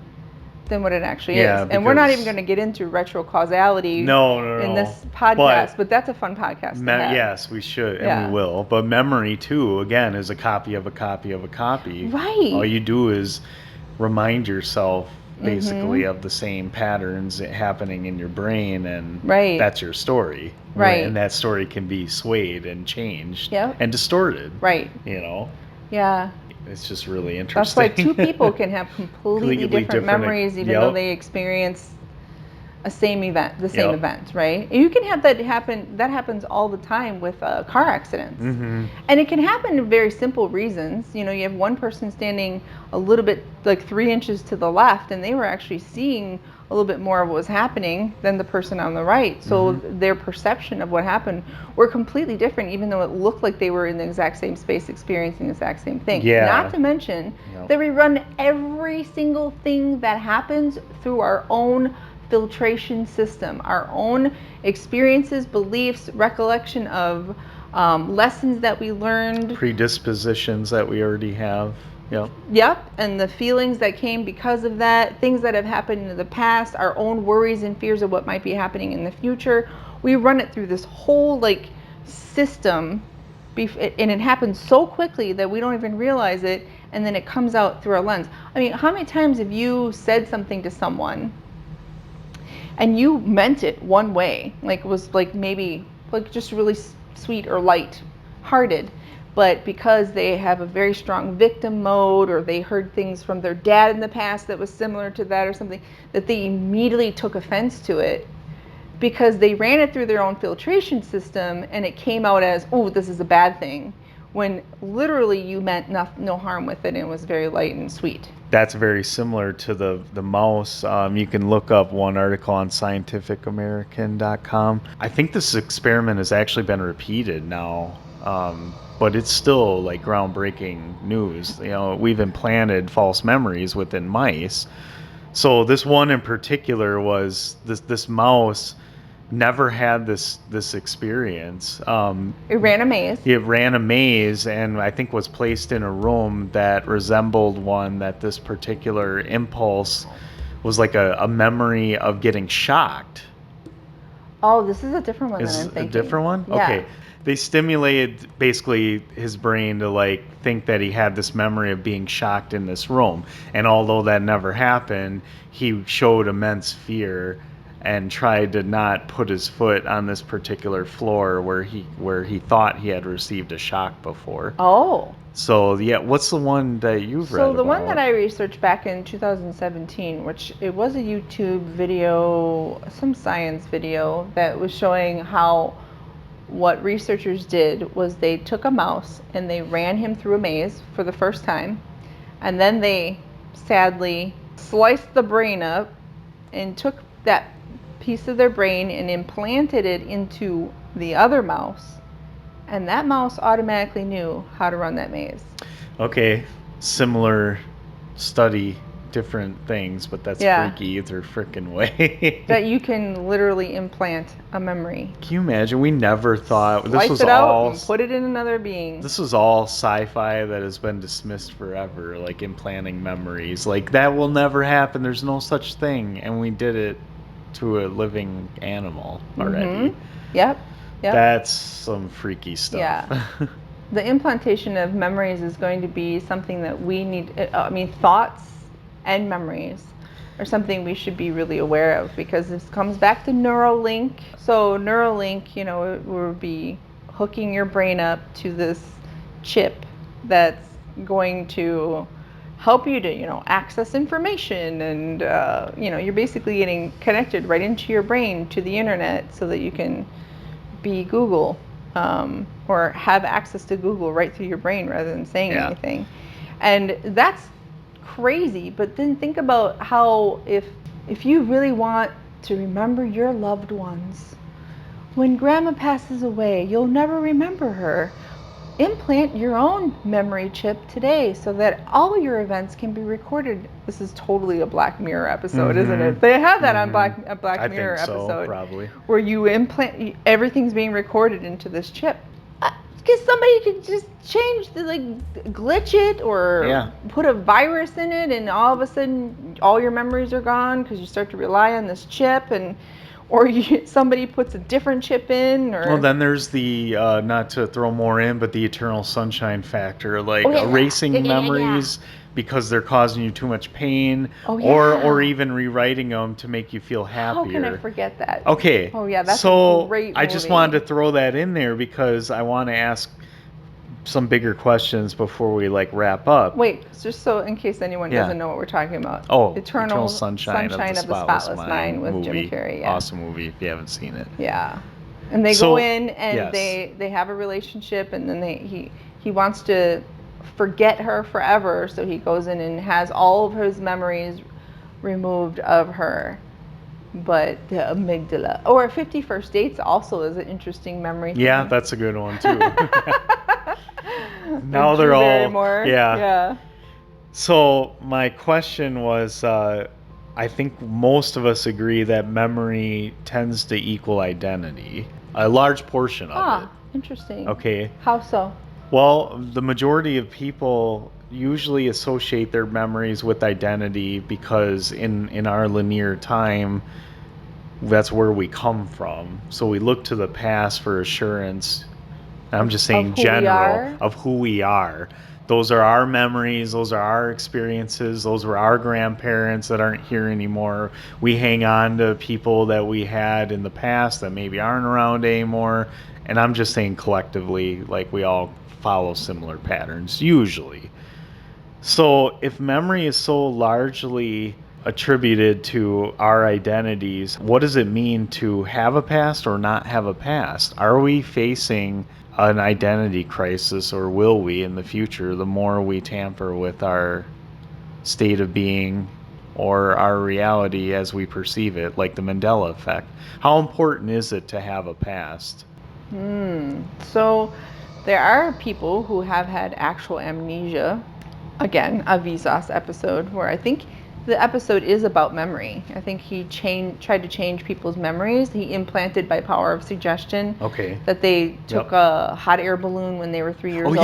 than what it actually is. And we're not even going to get into retrocausality in this podcast, but that's a fun podcast to have. Yes, we should, and we will. But memory, too, again, is a copy of a copy of a copy. Right. All you do is remind yourself, basically, of the same patterns happening in your brain, and that's your story. Right. And that story can be swayed and changed and distorted. Right. Yeah. It's just really interesting. That's why two people can have completely different memories, even though they experience the same event, right? You can have that happen. That happens all the time with car accidents, and it can happen in very simple reasons. You have one person standing a little bit, like 3 inches to the left, and they were actually seeing a little bit more of what was happening than the person on the right. So their perception of what happened were completely different, even though it looked like they were in the exact same space experiencing the exact same thing. Yeah. Not to mention that we run every single thing that happens through our own filtration system, our own experiences, beliefs, recollection of lessons that we learned, predispositions that we already have. Yep, and the feelings that came because of that, things that have happened in the past, our own worries and fears of what might be happening in the future. We run it through this whole system, and it happens so quickly that we don't even realize it, and then it comes out through our lens. I mean, how many times have you said something to someone and you meant it one way, like it was like maybe like just really sweet or light hearted, but because they have a very strong victim mode, or they heard things from their dad in the past that was similar to that or something, that they immediately took offense to it because they ran it through their own filtration system and it came out as, oh, this is a bad thing, when literally you meant no harm with it and it was very light and sweet. That's very similar to the mouse. You can look up one article on scientificamerican.com. I think this experiment has actually been repeated now, but it's still like groundbreaking news. You know, we've implanted false memories within mice. So this one in particular was this mouse never had this experience. It ran a maze. It ran a maze, and I think was placed in a room that resembled one that this particular impulse was like a memory of getting shocked. Oh, this is a different one than I'm thinking. A different one? Yeah. Okay. They stimulated basically his brain to like think that he had this memory of being shocked in this room. And although that never happened, he showed immense fear and tried to not put his foot on this particular floor where he thought he had received a shock before. Oh. So yeah, what's the one that you've read about? So the one that I researched back in 2017, which it was a YouTube video, some science video that was showing how what researchers did was they took a mouse and they ran him through a maze for the first time, and then they sadly sliced the brain up and took that piece of their brain and implanted it into the other mouse, and that mouse automatically knew how to run that maze. Okay, similar study, different things, but that's freaky either frickin' way. That you can literally implant a memory. Can you imagine? We never thought Slice this was it out all and put it in another being. This was all sci-fi that has been dismissed forever, like implanting memories. Like that will never happen. There's no such thing, and we did it to a living animal already. Mm-hmm. Yep. That's some freaky stuff. Yeah. The implantation of memories is going to be something that we need. Thoughts and memories are something we should be really aware of, because this comes back to Neuralink. So Neuralink, will be hooking your brain up to this chip that's going to help you to, access information, and you're basically getting connected right into your brain to the internet so that you can be Google, or have access to Google right through your brain rather than saying anything. And that's crazy. But then think about how if you really want to remember your loved ones, when grandma passes away, you'll never remember her. Implant your own memory chip today so that all your events can be recorded. This is totally a Black Mirror episode, isn't it? They have that on a Black Mirror episode, probably, where you implant, everything's being recorded into this chip. Because somebody could just change glitch it or put a virus in it, and all of a sudden all your memories are gone because you start to rely on this chip, or somebody puts a different chip in. Or well, then there's the not to throw more in, but the eternal sunshine factor, erasing memories because they're causing you too much pain, or even rewriting them to make you feel happier. How can I forget that? Okay. Oh yeah, that's so a great movie. I just wanted to throw that in there because I want to ask some bigger questions before we wrap up. Wait, just so in case anyone doesn't know what we're talking about. Oh, Eternal Sunshine of the Spotless Mind with movie. Jim Carrey. Awesome movie if you haven't seen it. Yeah. And they go in and they have a relationship, and then he wants to forget her forever, so he goes in and has all of his memories removed of her. But the amygdala, or 50 First Dates also is an interesting memory thing. Yeah, that's a good one too. Now they're all yeah. So my question was, I think most of us agree that memory tends to equal identity, a large portion of it. Interesting. Okay. How so? Well, the majority of people usually associate their memories with identity because in our linear time, that's where we come from. So we look to the past for assurance. I'm just saying general of who we are. Those are our memories. Those are our experiences. Those were our grandparents that aren't here anymore. We hang on to people that we had in the past that maybe aren't around anymore. And I'm just saying collectively, like we all follow similar patterns, usually. So if memory is so largely attributed to our identities, what does it mean to have a past or not have a past? Are we facing an identity crisis, or will we in the future the more we tamper with our state of being or our reality as we perceive it, like the Mandela Effect? How important is it to have a past? So there are people who have had actual amnesia. Again, a Vsauce episode where I think the episode is about memory. I think he tried to change people's memories. He implanted by power of suggestion. Okay. That they took a hot air balloon when they were 3 years old.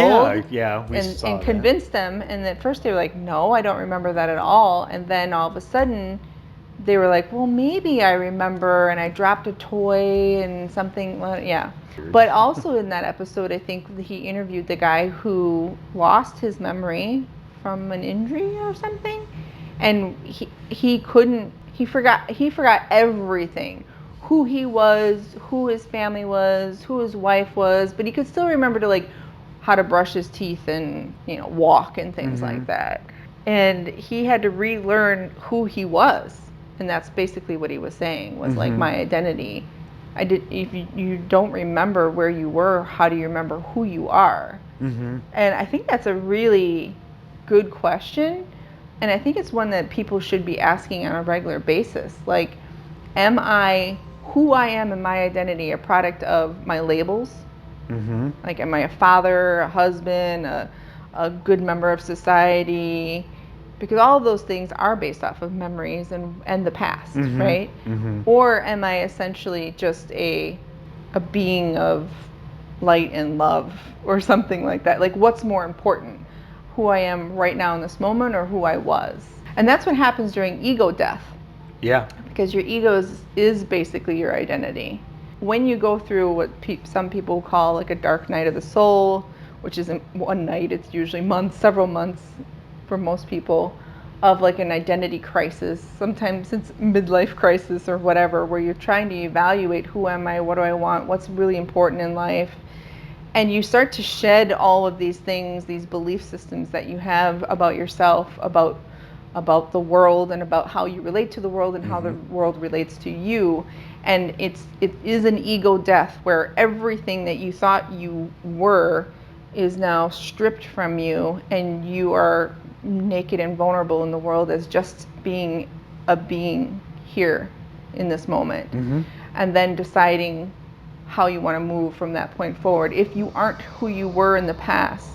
Yeah, we saw and that. convinced them. And at first they were like, no, I don't remember that at all. And then all of a sudden they were like, well, maybe I remember, and I dropped a toy and something. Well, yeah. But also in that episode, I think he interviewed the guy who lost his memory from an injury or something, and he forgot everything, who he was, who his family was, who his wife was, but he could still remember to like how to brush his teeth and walk and things like that. And he had to relearn who he was, and that's basically what he was saying was like my identity. If you don't remember where you were, how do you remember who you are? And I think that's a really good question, and I think it's one that people should be asking on a regular basis. Like, am I who I am in my identity a product of my labels? Like, am I a father, a husband, a good member of society? Because all of those things are based off of memories and the past, right? Or am I essentially just a being of light and love or something like that? Like, what's more important? Who I am right now in this moment, or who I was? And that's what happens during ego death. Yeah. Because your ego is basically your identity. When you go through what some people call like a dark night of the soul, which isn't one night, it's usually months, several months for most people, of like an identity crisis. Sometimes it's midlife crisis or whatever, where you're trying to evaluate who am I, what do I want, what's really important in life. And you start to shed all of these things, these belief systems that you have about yourself, about the world, and about how you relate to the world and how the world relates to you. And it is an ego death where everything that you thought you were is now stripped from you, and you are naked and vulnerable in the world as just being a being here in this moment. And then deciding how you want to move from that point forward. If you aren't who you were in the past,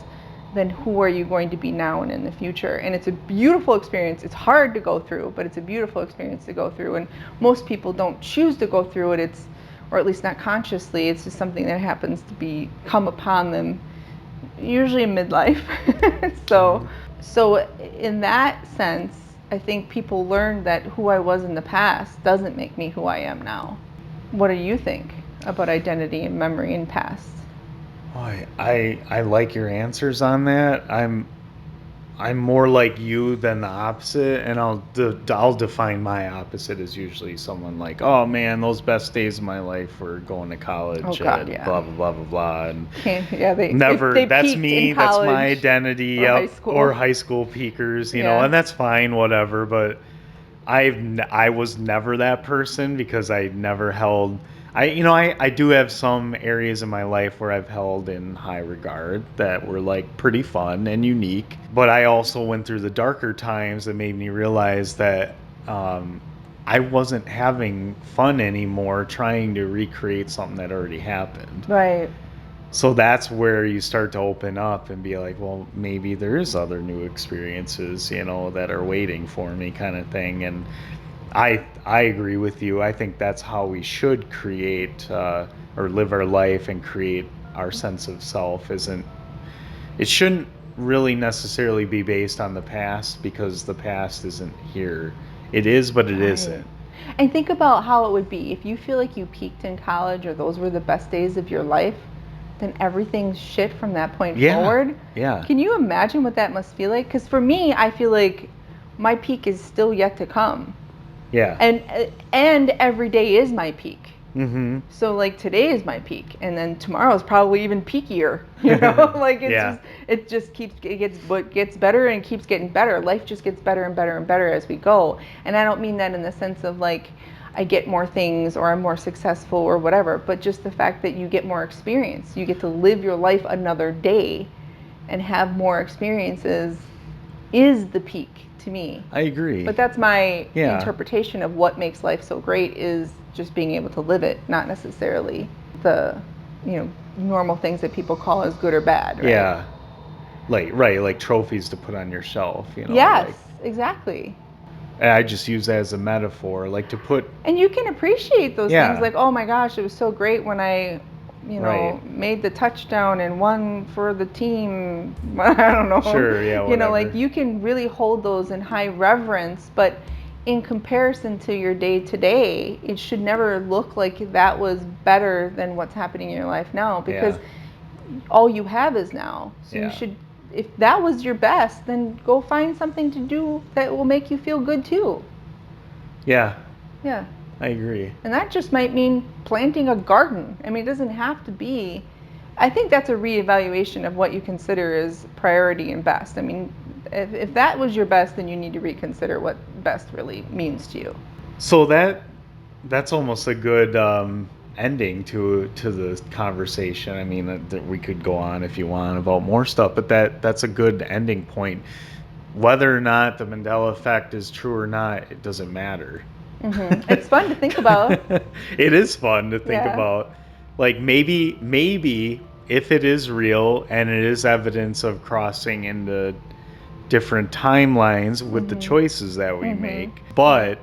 then who are you going to be now and in the future? And it's a beautiful experience. It's hard to go through, but it's a beautiful experience to go through. And most people don't choose to go through it. Or at least not consciously. It's just something that happens to come upon them, usually in midlife. So in that sense, I think people learn that who I was in the past doesn't make me who I am now. What do you think about identity and memory and past? I like your answers on that. I'm more like you than the opposite, and I'll define my opposite as usually someone like, oh man, those best days of my life were going to college. Oh God, and yeah. blah blah blah blah blah. And yeah, they that's peaked me. in college, that's my identity. or high school. Or high school peakers, you know, and that's fine, whatever. But I was never that person because I never held. I do have some areas in my life where I've held in high regard that were like pretty fun and unique. But I also went through the darker times that made me realize that I wasn't having fun anymore trying to recreate something that already happened. Right. So that's where you start to open up and be like, well, maybe there is other new experiences, that are waiting for me, kind of thing. And I agree with you. I think that's how we should create or live our life and create our sense of self. It shouldn't really necessarily be based on the past, because the past isn't here. It is, but it isn't. And think about how it would be if you feel like you peaked in college, or those were the best days of your life. then everything's shit from that point Yeah. forward. Yeah. Can you imagine what that must feel like? Because for me, I feel like my peak is still yet to come. Yeah. And every day is my peak. Mm-hmm. So like today is my peak, and then tomorrow is probably even peakier. You know, like it gets better and keeps getting better. Life just gets better and better and better as we go. And I don't mean that in the sense of like I get more things or I'm more successful or whatever, but just the fact that you get more experience. You get to live your life another day and have more experiences is the peak to me. I agree. But that's my Yeah. interpretation of what makes life so great is just being able to live it, not necessarily the, normal things that people call as good or bad, right? Yeah. Like trophies to put on your shelf, Yes, exactly. I just use that as a metaphor, like to put. And you can appreciate those Yeah. things, like, oh my gosh, it was so great when I, Right. made the touchdown and won for the team. I don't know. Sure, yeah, Like whatever. you can really hold those in high reverence, but in comparison to your day to day, it should never look like that was better than what's happening in your life now, because all you have is now. So Yeah. you should, if that was your best, then go find something to do that will make you feel good too. Yeah. Yeah. I agree. And that just might mean planting a garden. I mean, it doesn't have to be. I think that's a reevaluation of what you consider as priority and best. I mean, if that was your best, then you need to reconsider what best really means to you. So that's almost a good ending to the conversation. I mean, we could go on if you want about more stuff, but that's a good ending point. Whether or not the Mandela effect is true or not, it doesn't matter. Mm-hmm. It's fun to think about. It is fun to think Yeah. about. Like maybe if it is real and it is evidence of crossing into different timelines with the choices that we make, but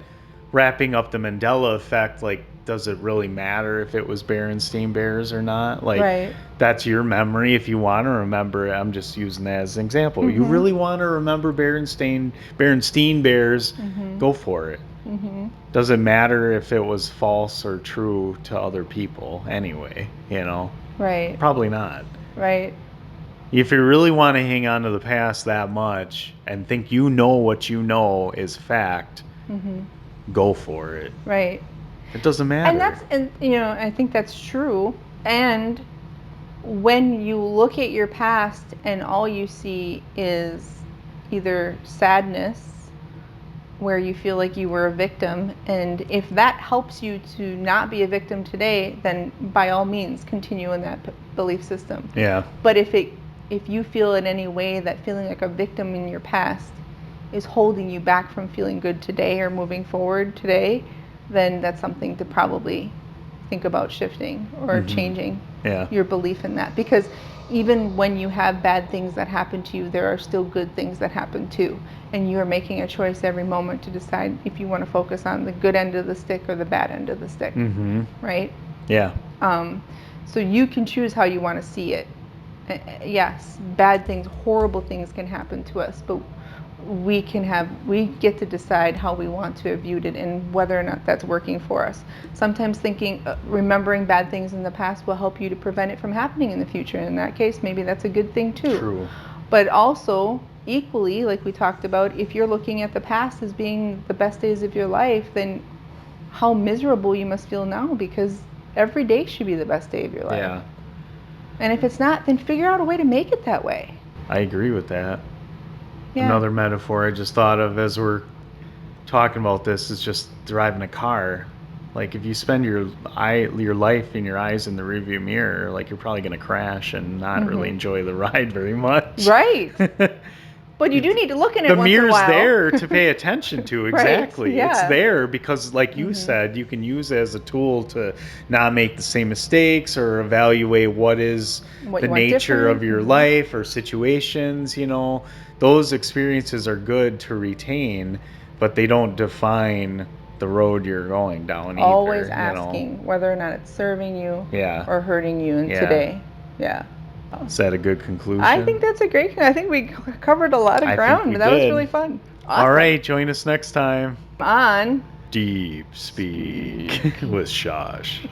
wrapping up the Mandela effect, like, does it really matter if it was Berenstain Bears or not? Like, Right. that's your memory. If you want to remember it, I'm just using that as an example. You really want to remember Berenstain Bears, go for it. Doesn't matter if it was false or true to other people anyway, Right. Probably not. Right. If you really want to hang on to the past that much and think you know what you know is fact, go for it. Right. It doesn't matter. And I think that's true. And when you look at your past and all you see is either sadness, where you feel like you were a victim, and if that helps you to not be a victim today, then by all means continue in that belief system. Yeah. But if you feel in any way that feeling like a victim in your past is holding you back from feeling good today or moving forward today, then that's something to probably think about shifting or changing your belief in that. Because even when you have bad things that happen to you, there are still good things that happen too. And you are making a choice every moment to decide if you want to focus on the good end of the stick or the bad end of the stick. Right? Yeah. So you can choose how you want to see it. Yes, bad things, horrible things can happen to us, but we get to decide how we want to have viewed it and whether or not that's working for us. Sometimes remembering bad things in the past will help you to prevent it from happening in the future. In that case, maybe that's a good thing too. True. But also, equally, like we talked about, if you're looking at the past as being the best days of your life, then how miserable you must feel now, because every day should be the best day of your life. Yeah. And if it's not, then figure out a way to make it that way. I agree with that. Yeah. Another metaphor I just thought of as we're talking about this is just driving a car. Like, if you spend your life in your eyes in the rearview mirror, like, you're probably going to crash and not really enjoy the ride very much. Right. But you do need to look in it once in a while. The mirror's there to pay attention to, exactly. Right, yeah. It's there because, like you said, you can use it as a tool to not make the same mistakes or evaluate what is the nature of your life or situations, Those experiences are good to retain, but they don't define the road you're going down either. Always asking whether or not it's serving you or hurting you in today. Yeah. Is that a good conclusion? I think that's a great. I think we covered a lot of ground. That was really fun. Awesome. All right, join us next time on Deep Speak with Shosh.